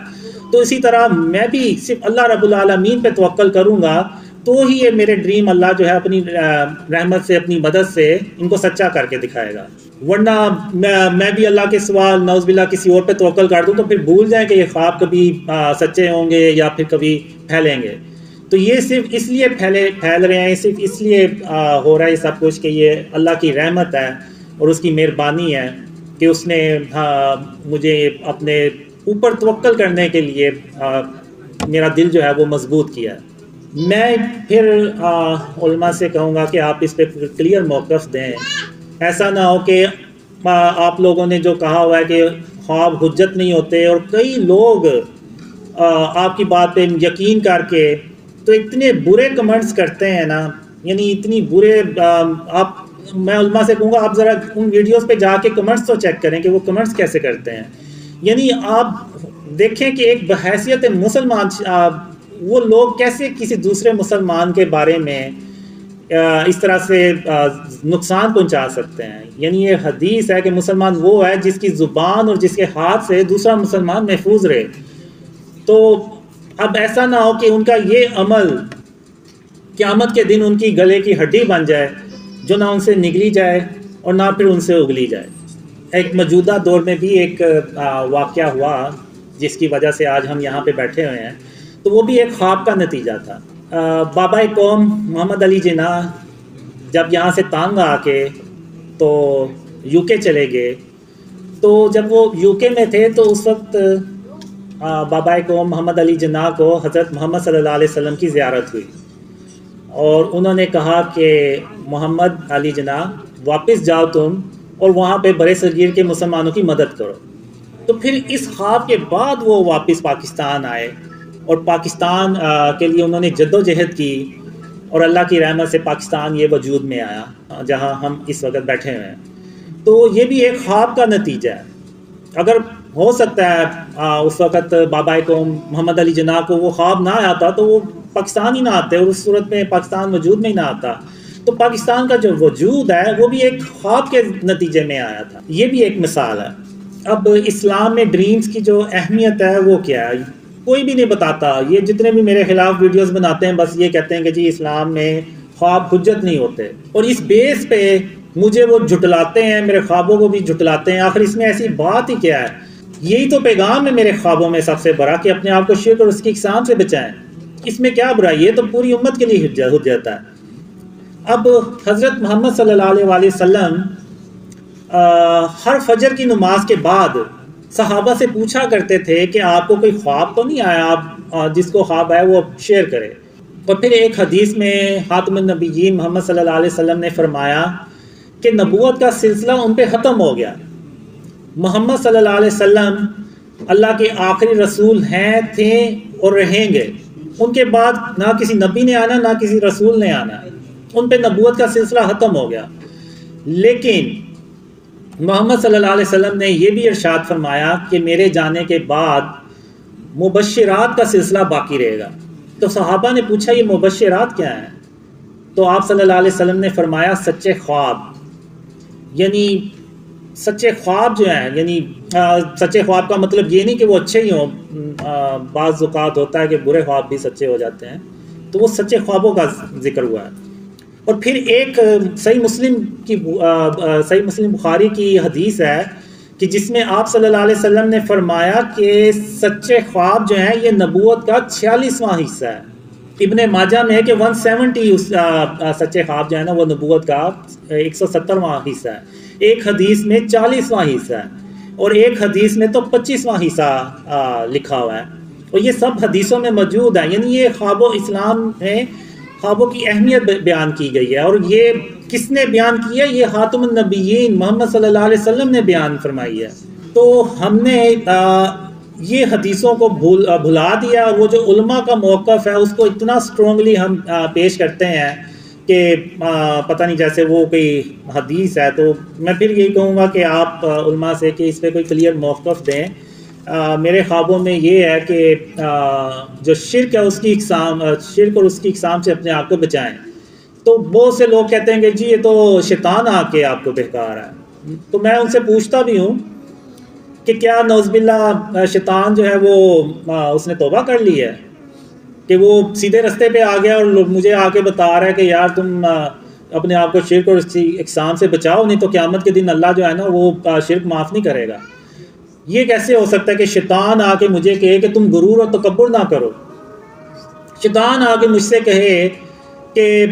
تو اسی طرح میں بھی صرف اللہ رب العالمین پہ توکل کروں گا تو ہی یہ میرے ڈریم اللہ جو ہے اپنی رحمت سے، اپنی مدد سے ان کو سچا کر کے دکھائے گا. ورنہ میں بھی اللہ کے سوا نعوذ باللہ کسی اور پہ توکل کر دوں تو پھر بھول جائیں کہ یہ خواب کبھی سچے ہوں گے یا پھر کبھی پھیلیں گے. تو یہ صرف اس لیے پھیل رہے ہیں، صرف اس لیے ہو رہا ہے سب کچھ کہ یہ اللہ کی رحمت ہے اور اس کی مہربانی ہے کہ اس نے مجھے اپنے اوپر توکل کرنے کے لیے میرا دل جو ہے وہ مضبوط کیا. میں پھر علماء سے کہوں گا کہ آپ اس پہ کلیئر موقف دیں. ایسا نہ ہو کہ آپ لوگوں نے جو کہا ہوا ہے کہ خواب حجت نہیں ہوتے، اور کئی لوگ آپ کی بات پہ یقین کر کے تو اتنے برے کمنٹس کرتے ہیں نا، یعنی اتنی برے میں علماء سے کہوں گا آپ ذرا ان ویڈیوز پہ جا کے کمنٹس تو چیک کریں کہ وہ کمنٹس کیسے کرتے ہیں. یعنی آپ دیکھیں کہ ایک بحیثیت مسلمان وہ لوگ کیسے کسی دوسرے مسلمان کے بارے میں اس طرح سے نقصان پہنچا سکتے ہیں. یعنی یہ حدیث ہے کہ مسلمان وہ ہے جس کی زبان اور جس کے ہاتھ سے دوسرا مسلمان محفوظ رہے. تو اب ایسا نہ ہو کہ ان کا یہ عمل قیامت کے دن ان کی گلے کی ہڈی بن جائے جو نہ ان سے نگلی جائے اور نہ پھر ان سے اگلی جائے. ایک موجودہ دور میں بھی ایک واقعہ ہوا جس کی وجہ سے آج ہم یہاں پہ بیٹھے ہوئے ہیں. تو وہ بھی ایک خواب کا نتیجہ تھا. بابا قوم محمد علی جناح جب یہاں سے تانگ آ کے تو یو کے چلے گئے. تو جب وہ یو کے میں تھے تو اس وقت بابا قوم محمد علی جناح کو حضرت محمد صلی اللہ علیہ وسلم کی زیارت ہوئی اور انہوں نے کہا کہ محمد علی جناح واپس جاؤ تم اور وہاں پہ برے صغیر کے مسلمانوں کی مدد کرو. تو پھر اس خواب کے بعد وہ واپس پاکستان آئے اور پاکستان کے لیے انہوں نے جد و جہد کی اور اللہ کی رحمت سے پاکستان یہ وجود میں آیا جہاں ہم اس وقت بیٹھے ہوئے ہیں. تو یہ بھی ایک خواب کا نتیجہ ہے. اگر ہو سکتا ہے اس وقت بابا قوم محمد علی جناح کو وہ خواب نہ آتا تو وہ پاکستان ہی نہ آتے اور اس صورت میں پاکستان وجود میں ہی نہ آتا. تو پاکستان کا جو وجود ہے وہ بھی ایک خواب کے نتیجے میں آیا تھا. یہ بھی ایک مثال ہے. اب اسلام میں ڈریمز کی جو اہمیت ہے وہ کیا ہے کوئی بھی نہیں بتاتا. یہ جتنے بھی میرے خلاف ویڈیوز بناتے ہیں بس یہ کہتے ہیں کہ جی اسلام میں خواب حجت نہیں ہوتے اور اس بیس پہ مجھے وہ جھٹلاتے ہیں، میرے خوابوں کو بھی جھٹلاتے ہیں. آخر اس میں ایسی بات ہی کیا ہے؟ یہی تو پیغام ہے میرے خوابوں میں سب سے بڑا کہ اپنے آپ کو شرک اور اس کی اقسام سے بچائیں. اس میں کیا برائی؟ یہ تو پوری امت کے لیے حجت ہے. اب حضرت محمد صلی اللہ علیہ وآلہ وسلم ہر فجر کی نماز کے بعد صحابہ سے پوچھا کرتے تھے کہ آپ کو کوئی خواب تو نہیں آیا؟ آپ جس کو خواب آئے وہ شیئر کرے. اور پھر ایک حدیث میں خاتم النبیین محمد صلی اللہ علیہ وسلم نے فرمایا کہ نبوت کا سلسلہ ان پہ ختم ہو گیا. محمد صلی اللہ علیہ وسلم اللہ کے آخری رسول ہیں، تھے اور رہیں گے. ان کے بعد نہ کسی نبی نے آنا نہ کسی رسول نے آنا. ان پہ نبوت کا سلسلہ ختم ہو گیا. لیکن محمد صلی اللہ علیہ وسلم نے یہ بھی ارشاد فرمایا کہ میرے جانے کے بعد مبشرات کا سلسلہ باقی رہے گا. تو صحابہ نے پوچھا یہ مبشرات کیا ہیں؟ تو آپ صلی اللہ علیہ وسلم نے فرمایا سچے خواب. یعنی سچے خواب جو ہیں، یعنی سچے خواب کا مطلب یہ نہیں کہ وہ اچھے ہی ہوں، بعض اوقات ہوتا ہے کہ برے خواب بھی سچے ہو جاتے ہیں، تو وہ سچے خوابوں کا ذکر ہوا ہے. اور پھر ایک صحیح مسلم بخاری کی حدیث ہے کہ جس میں آپ صلی اللہ علیہ وسلم نے فرمایا کہ سچے خواب جو ہیں یہ نبوت کا 46واں حصہ ہے. ابن ماجہ میں ہے کہ 170 سچے خواب جو ہے نا وہ نبوت کا 170واں حصہ ہے. ایک حدیث میں 40واں حصہ ہے اور ایک حدیث میں تو 25واں حصہ لکھا ہوا ہے. اور یہ سب حدیثوں میں موجود ہے. یعنی یہ خواب و اسلام میں خوابوں کی اہمیت بیان کی گئی ہے. اور یہ کس نے بیان کی ہے؟ یہ خاتم النبیین محمد صلی اللہ علیہ وسلم نے بیان فرمائی ہے. تو ہم نے یہ حدیثوں کو بھلا دیا، اور وہ جو علماء کا موقف ہے اس کو اتنا اسٹرانگلی ہم پیش کرتے ہیں کہ پتہ نہیں جیسے وہ کوئی حدیث ہے. تو میں پھر یہی کہوں گا کہ آپ علماء سے کہ اس پہ کوئی کلیئر موقف دیں. میرے خوابوں میں یہ ہے کہ جو شرک ہے اس کی اقسام، شرک اور اس کی اقسام سے اپنے آپ کو بچائیں. تو بہت سے لوگ کہتے ہیں کہ جی یہ تو شیطان آ کے آپ کو بہکا رہا ہے. تو میں ان سے پوچھتا بھی ہوں کہ کیا نعوذ باللہ شیطان جو ہے وہ اس نے توبہ کر لی ہے کہ وہ سیدھے رستے پہ آ گیا اور مجھے آ کے بتا رہا ہے کہ یار تم اپنے آپ کو شرک اور اس کی اقسام سے بچاؤ، نہیں تو قیامت کے دن اللہ جو ہے نا وہ شرک معاف نہیں کرے گا. یہ کیسے ہو سکتا ہے کہ شیطان آ کے مجھے کہے کہ تم غرور اور تکبر نہ کرو؟ شیطان آ کے مجھ سے کہے کہ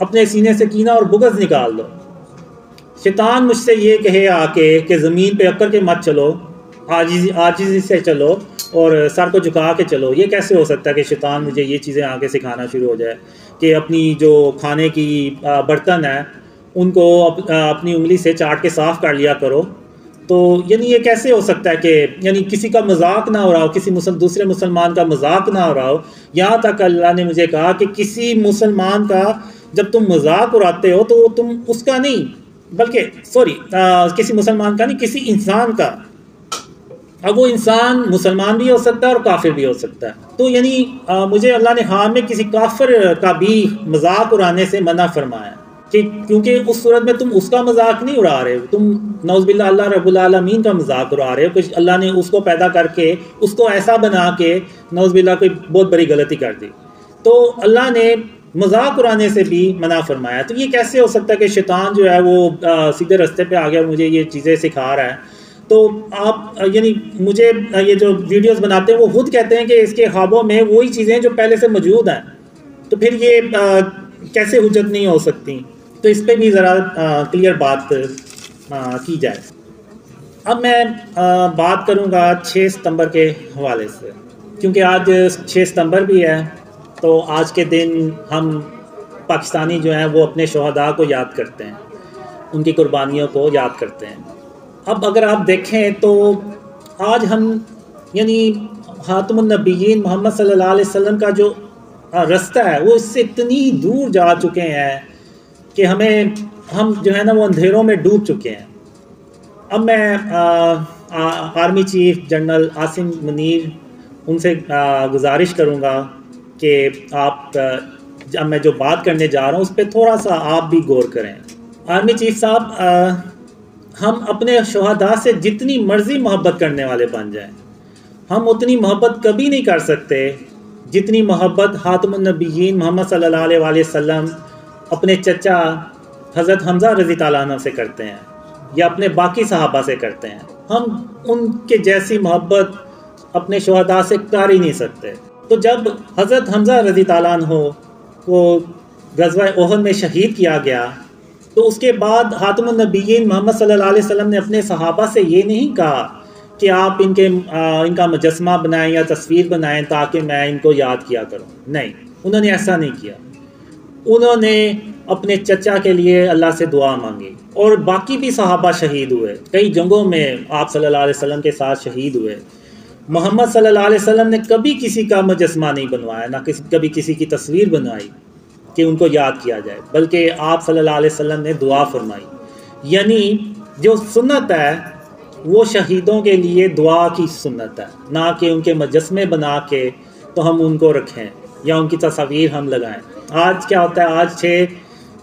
اپنے سینے سے کینہ اور بغض نکال دو. شیطان مجھ سے یہ کہے آ کے کہ زمین پہ اکڑ کے مت چلو، عاجزی سے چلو اور سر کو جھکا کے چلو. یہ کیسے ہو سکتا ہے کہ شیطان مجھے یہ چیزیں آ کے سکھانا شروع ہو جائے کہ اپنی جو کھانے کی برتن ہیں ان کو اپنی انگلی سے چاٹ کے صاف کر لیا کرو. تو یعنی یہ کیسے ہو سکتا ہے کہ یعنی کسی کا مذاق نہ ہو رہا ہو، کسی دوسرے مسلمان کا مذاق نہ ہو رہا ہو. یہاں تک اللہ نے مجھے کہا کہ کسی مسلمان کا جب تم مذاق اڑاتے ہو تو تم اس کا نہیں بلکہ کسی مسلمان کا نہیں، کسی انسان کا. اب وہ انسان مسلمان بھی ہو سکتا ہے اور کافر بھی ہو سکتا ہے. تو یعنی مجھے اللہ نے حرام میں کسی کافر کا بھی مذاق اڑانے سے منع فرمایا کہ کیونکہ اس صورت میں تم اس کا مذاق نہیں اڑا رہے ہو، تم نعوذ باللہ اللہ رب العالمین کا مذاق اڑا رہے ہو کہ اللہ نے اس کو پیدا کر کے اس کو ایسا بنا کے نعوذ باللہ کوئی بہت بڑی غلطی کر دی. تو اللہ نے مذاق اڑانے سے بھی منع فرمایا. تو یہ کیسے ہو سکتا ہے کہ شیطان جو ہے وہ سیدھے رستے پہ آ گیا اور مجھے یہ چیزیں سکھا رہا ہے؟ تو آپ یعنی مجھے یہ جو ویڈیوز بناتے ہیں وہ خود کہتے ہیں کہ اس کے خوابوں میں وہی چیزیں جو پہلے سے موجود ہیں، تو پھر یہ کیسے حجت نہیں ہو سکتی؟ تو اس پہ بھی ذرا کلیئر بات کی جائے. اب میں بات کروں گا 6 ستمبر کے حوالے سے، کیونکہ آج 6 ستمبر بھی ہے. تو آج کے دن ہم پاکستانی جو ہیں وہ اپنے شہداء کو یاد کرتے ہیں، ان کی قربانیوں کو یاد کرتے ہیں. اب اگر آپ دیکھیں تو آج ہم یعنی خاتم النبیین محمد صلی اللہ علیہ وسلم کا جو رستہ ہے وہ اس سے اتنی دور جا چکے ہیں کہ ہم جو ہے نا وہ اندھیروں میں ڈوب چکے ہیں. اب میں army chief general Asim Munir ان سے گزارش کروں گا کہ آپ اب میں جو بات کرنے جا رہا ہوں اس پہ تھوڑا سا آپ بھی غور کریں. آرمی چیف صاحب، ہم اپنے شہداء سے جتنی مرضی محبت کرنے والے بن جائیں، ہم اتنی محبت کبھی نہیں کر سکتے جتنی محبت خاتم النبیین محمد صلی اللہ علیہ وآلہ وسلم اپنے چچا حضرت حمزہ رضی تعالیٰ عنہ سے کرتے ہیں یا اپنے باقی صحابہ سے کرتے ہیں. ہم ان کے جیسی محبت اپنے شہداء سے کر ہی نہیں سکتے. تو جب حضرت حمزہ رضی تعالیٰ عنہ کو غزوہ احد میں شہید کیا گیا تو اس کے بعد خاتم النبیین محمد صلی اللہ علیہ وسلم نے اپنے صحابہ سے یہ نہیں کہا کہ آپ ان کا مجسمہ بنائیں یا تصویر بنائیں تاکہ میں ان کو یاد کیا کروں. نہیں، انہوں نے ایسا نہیں کیا. انہوں نے اپنے چچا کے لیے اللہ سے دعا مانگی. اور باقی بھی صحابہ شہید ہوئے، کئی جنگوں میں آپ صلی اللہ علیہ وسلم کے ساتھ شہید ہوئے. محمد صلی اللہ علیہ وسلم نے کبھی کسی کا مجسمہ نہیں بنوایا، نہ کبھی کسی کی تصویر بنوائی. کہ ان کو یاد کیا جائے، بلکہ آپ صلی اللہ علیہ وسلم نے دعا فرمائی. یعنی جو سنت ہے وہ شہیدوں کے لیے دعا کی سنت ہے، نہ کہ ان کے مجسمے بنا کے تو ہم ان کو رکھیں یا ان کی تصاویر ہم لگائیں. آج کیا ہوتا ہے، آج 6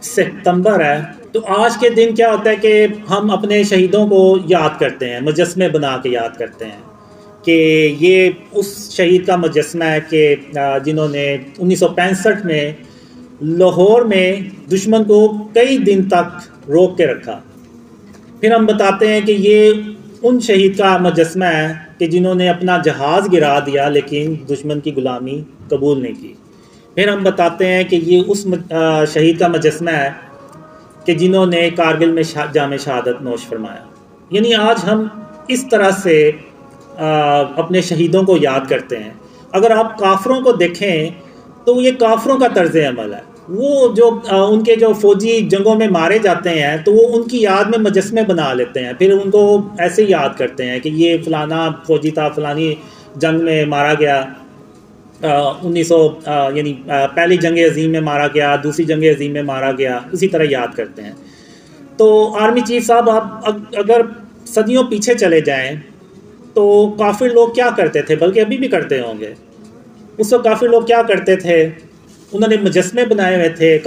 ستمبر ہے، تو آج کے دن کیا ہوتا ہے کہ ہم اپنے شہیدوں کو یاد کرتے ہیں، مجسمے بنا کے یاد کرتے ہیں کہ یہ اس شہید کا مجسمہ ہے کہ جنہوں نے 1965 میں لاہور میں دشمن کو کئی دن تک روک کے رکھا. پھر ہم بتاتے ہیں کہ یہ ان شہید کا مجسمہ ہے کہ جنہوں نے اپنا جہاز گرا دیا لیکن دشمن کی غلامی قبول نہیں کی. پھر ہم بتاتے ہیں کہ یہ اس شہید کا مجسمہ ہے کہ جنہوں نے کارگل میں جام شہادت نوش فرمایا. یعنی آج ہم اس طرح سے اپنے شہیدوں کو یاد کرتے ہیں. اگر آپ کافروں کو دیکھیں تو یہ کافروں کا طرز عمل ہے. وہ جو ان کے جو فوجی جنگوں میں مارے جاتے ہیں تو وہ ان کی یاد میں مجسمے بنا لیتے ہیں، پھر ان کو ایسے یاد کرتے ہیں کہ یہ فلانا فوجی تھا، فلانی جنگ میں مارا گیا، 1900 یعنی پہلی جنگ عظیم میں مارا گیا، دوسری جنگ عظیم میں مارا گیا، اسی طرح یاد کرتے ہیں. تو آرمی چیف صاحب، آپ اگر صدیوں پیچھے چلے جائیں تو کافر لوگ کیا کرتے تھے، بلکہ ابھی بھی کرتے ہوں گے. اس وقت کافر لوگ کیا کرتے تھے، انہوں نے مجسمے بنائے ہوئے تھے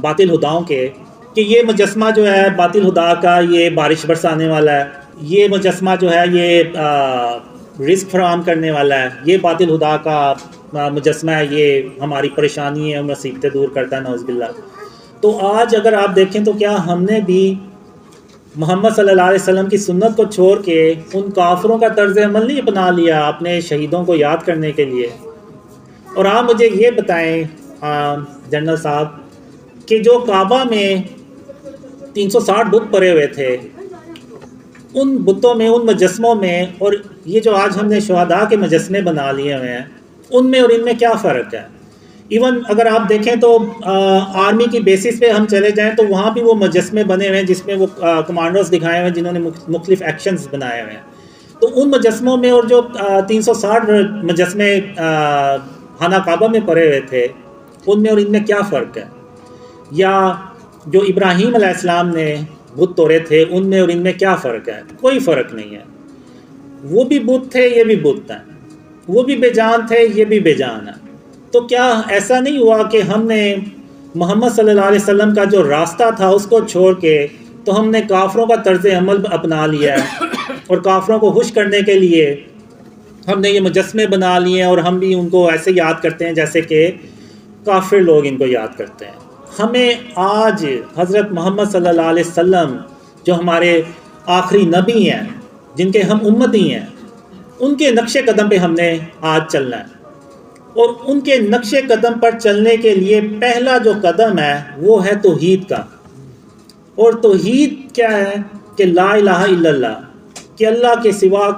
باطل خداؤں کے کہ یہ مجسمہ جو ہے باطل خدا کا یہ بارش برسانے والا ہے، یہ مجسمہ جو ہے یہ رزق فراہم کرنے والا ہے، یہ باطل خدا کا مجسمہ ہے، یہ ہماری پریشانی ہے، مصیبتیں دور کرتا ہے، نعوذ باللہ. تو آج اگر آپ دیکھیں تو کیا ہم نے بھی محمد صلی اللہ علیہ وسلم کی سنت کو چھوڑ کے ان کافروں کا طرز عمل نہیں اپنا لیا اپنے شہیدوں کو یاد کرنے کے لیے؟ اور آپ مجھے یہ بتائیں جنرل صاحب کہ جو کعبہ میں 360 بت پڑے ہوئے تھے، ان بتوں میں، ان مجسموں میں، اور یہ جو آج ہم نے شہداء کے مجسمے بنا لیے ہوئے ہیں، ان میں اور ان میں کیا فرق ہے؟ ایون اگر آپ دیکھیں تو آرمی کی بیسس پہ ہم چلے جائیں تو وہاں بھی وہ مجسمے بنے ہوئے ہیں جس میں وہ کمانڈرز دکھائے ہوئے ہیں جنہوں نے مختلف ایکشنز بنائے ہوئے ہیں. تو ان مجسموں میں اور جو 360 مجسمے خانہ کعبہ میں پڑے ہوئے تھے، ان میں اور ان میں کیا فرق ہے؟ یا جو ابراہیم علیہ السلام نے بت توڑے تھے، ان میں اور ان میں کیا فرق ہے؟ کوئی فرق نہیں ہے. وہ بھی بت تھے، یہ بھی بت ہیں، وہ بھی بے جان تھے، یہ بھی بے جان ہیں. تو کیا ایسا نہیں ہوا کہ ہم نے محمد صلی اللہ علیہ وسلم کا جو راستہ تھا اس کو چھوڑ کے تو ہم نے کافروں کا طرز عمل اپنا لیا ہے، اور کافروں کو خوش کرنے کے لیے ہم نے یہ مجسمے بنا لیے ہیں، اور ہم بھی ان کو ایسے یاد کرتے ہیں جیسے کہ کافر لوگ ان کو یاد کرتے ہیں. ہمیں آج حضرت محمد صلی اللہ علیہ وسلم جو ہمارے آخری نبی ہیں، جن کے ہم امتی ہیں، ان کے نقش قدم پہ ہم نے آج چلنا ہے. اور ان کے نقش قدم پر چلنے کے لیے پہلا جو قدم ہے وہ ہے توحید کا. اور توحید کیا ہے؟ کہ لا الہ الا اللہ، کہ اللہ کے سوا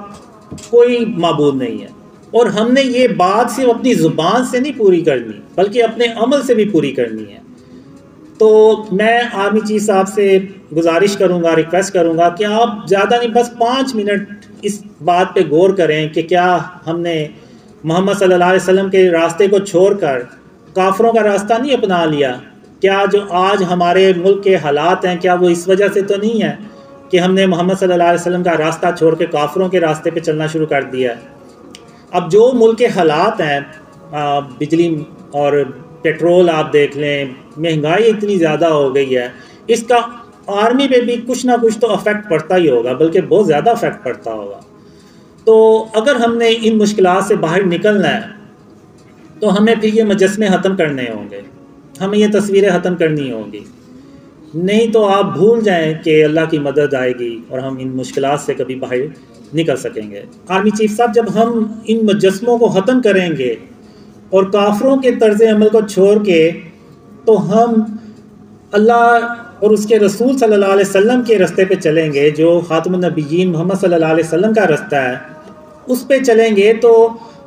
کوئی معبود نہیں ہے. اور ہم نے یہ بات صرف اپنی زبان سے نہیں پوری کرنی بلکہ اپنے عمل سے بھی پوری کرنی ہے. تو میں آرمی چیف صاحب سے گزارش کروں گا، ریکویسٹ کروں گا کہ آپ زیادہ نہیں، بس 5 منٹ اس بات پہ غور کریں کہ کیا ہم نے محمد صلی اللہ علیہ وسلم کے راستے کو چھوڑ کر کافروں کا راستہ نہیں اپنا لیا؟ کیا جو آج ہمارے ملک کے حالات ہیں، کیا وہ اس وجہ سے تو نہیں ہے کہ ہم نے محمد صلی اللہ علیہ وسلم کا راستہ چھوڑ کے کافروں کے راستے پہ چلنا شروع کر دیا ہے؟ اب جو ملک کے حالات ہیں، بجلی اور پیٹرول آپ دیکھ لیں، مہنگائی اتنی زیادہ ہو گئی ہے، اس کا آرمی پہ بھی کچھ نہ کچھ تو افیکٹ پڑتا ہی ہوگا، بلکہ بہت زیادہ افیکٹ پڑتا ہوگا. تو اگر ہم نے ان مشکلات سے باہر نکلنا ہے تو ہمیں پھر یہ مجسمے ختم کرنے ہوں گے، ہمیں یہ تصویریں ختم کرنی ہوں گی. نہیں تو آپ بھول جائیں کہ اللہ کی مدد آئے گی اور ہم ان مشکلات سے کبھی باہر نکل سکیں گے. آرمی چیف صاحب، جب ہم ان مجسموں کو ختم کریں گے اور کافروں کے طرز عمل کو چھوڑ کے، تو ہم اللہ اور اس کے رسول صلی اللہ علیہ وسلم کے راستے پہ چلیں گے، جو خاتم النبیین محمد صلی اللہ علیہ وسلم کا راستہ ہے، اس پہ چلیں گے تو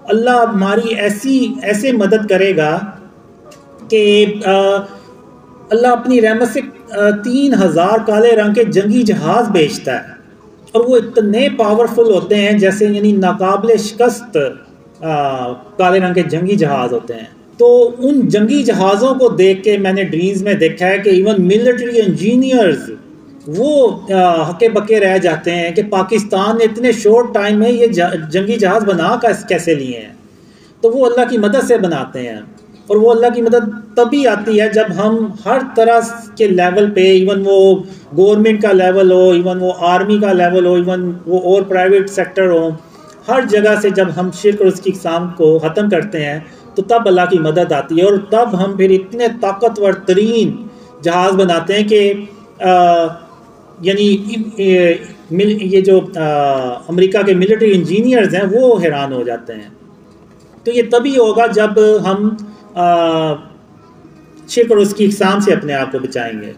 اللہ ہماری ایسے مدد کرے گا کہ اللہ اپنی رحمت سے 3000 کالے رنگ کے جنگی جہاز بھیجتا ہے، اور وہ اتنے پاورفل ہوتے ہیں جیسے یعنی ناقابل شکست کالے رنگ کے جنگی جہاز ہوتے ہیں. تو ان جنگی جہازوں کو دیکھ کے میں نے ڈریمز میں دیکھا ہے کہ ایون ملٹری انجینئرز وہ ہکے بکے رہ جاتے ہیں کہ پاکستان نے اتنے شورٹ ٹائم میں یہ جنگی جہاز بنا کیسے لیے ہیں. تو وہ اللہ کی مدد سے بناتے ہیں، اور وہ اللہ کی مدد تبھی آتی ہے جب ہم ہر طرح کے لیول پہ، ایون وہ گورنمنٹ کا لیول ہو، ایون وہ آرمی کا لیول ہو، ایون وہ اور پرائیویٹ سیکٹر ہو، ہر جگہ سے جب ہم شرک اور اس کی اقسام کو ختم کرتے ہیں تو تب اللہ کی مدد آتی ہے، اور تب ہم پھر اتنے طاقتور ترین جہاز بناتے ہیں کہ یعنی یہ جو امریکہ کے ملٹری انجینئرز ہیں وہ حیران ہو جاتے ہیں. تو یہ تبھی ہوگا جب ہم شرک اور اس کی اقسام سے اپنے آپ کو بچائیں گے.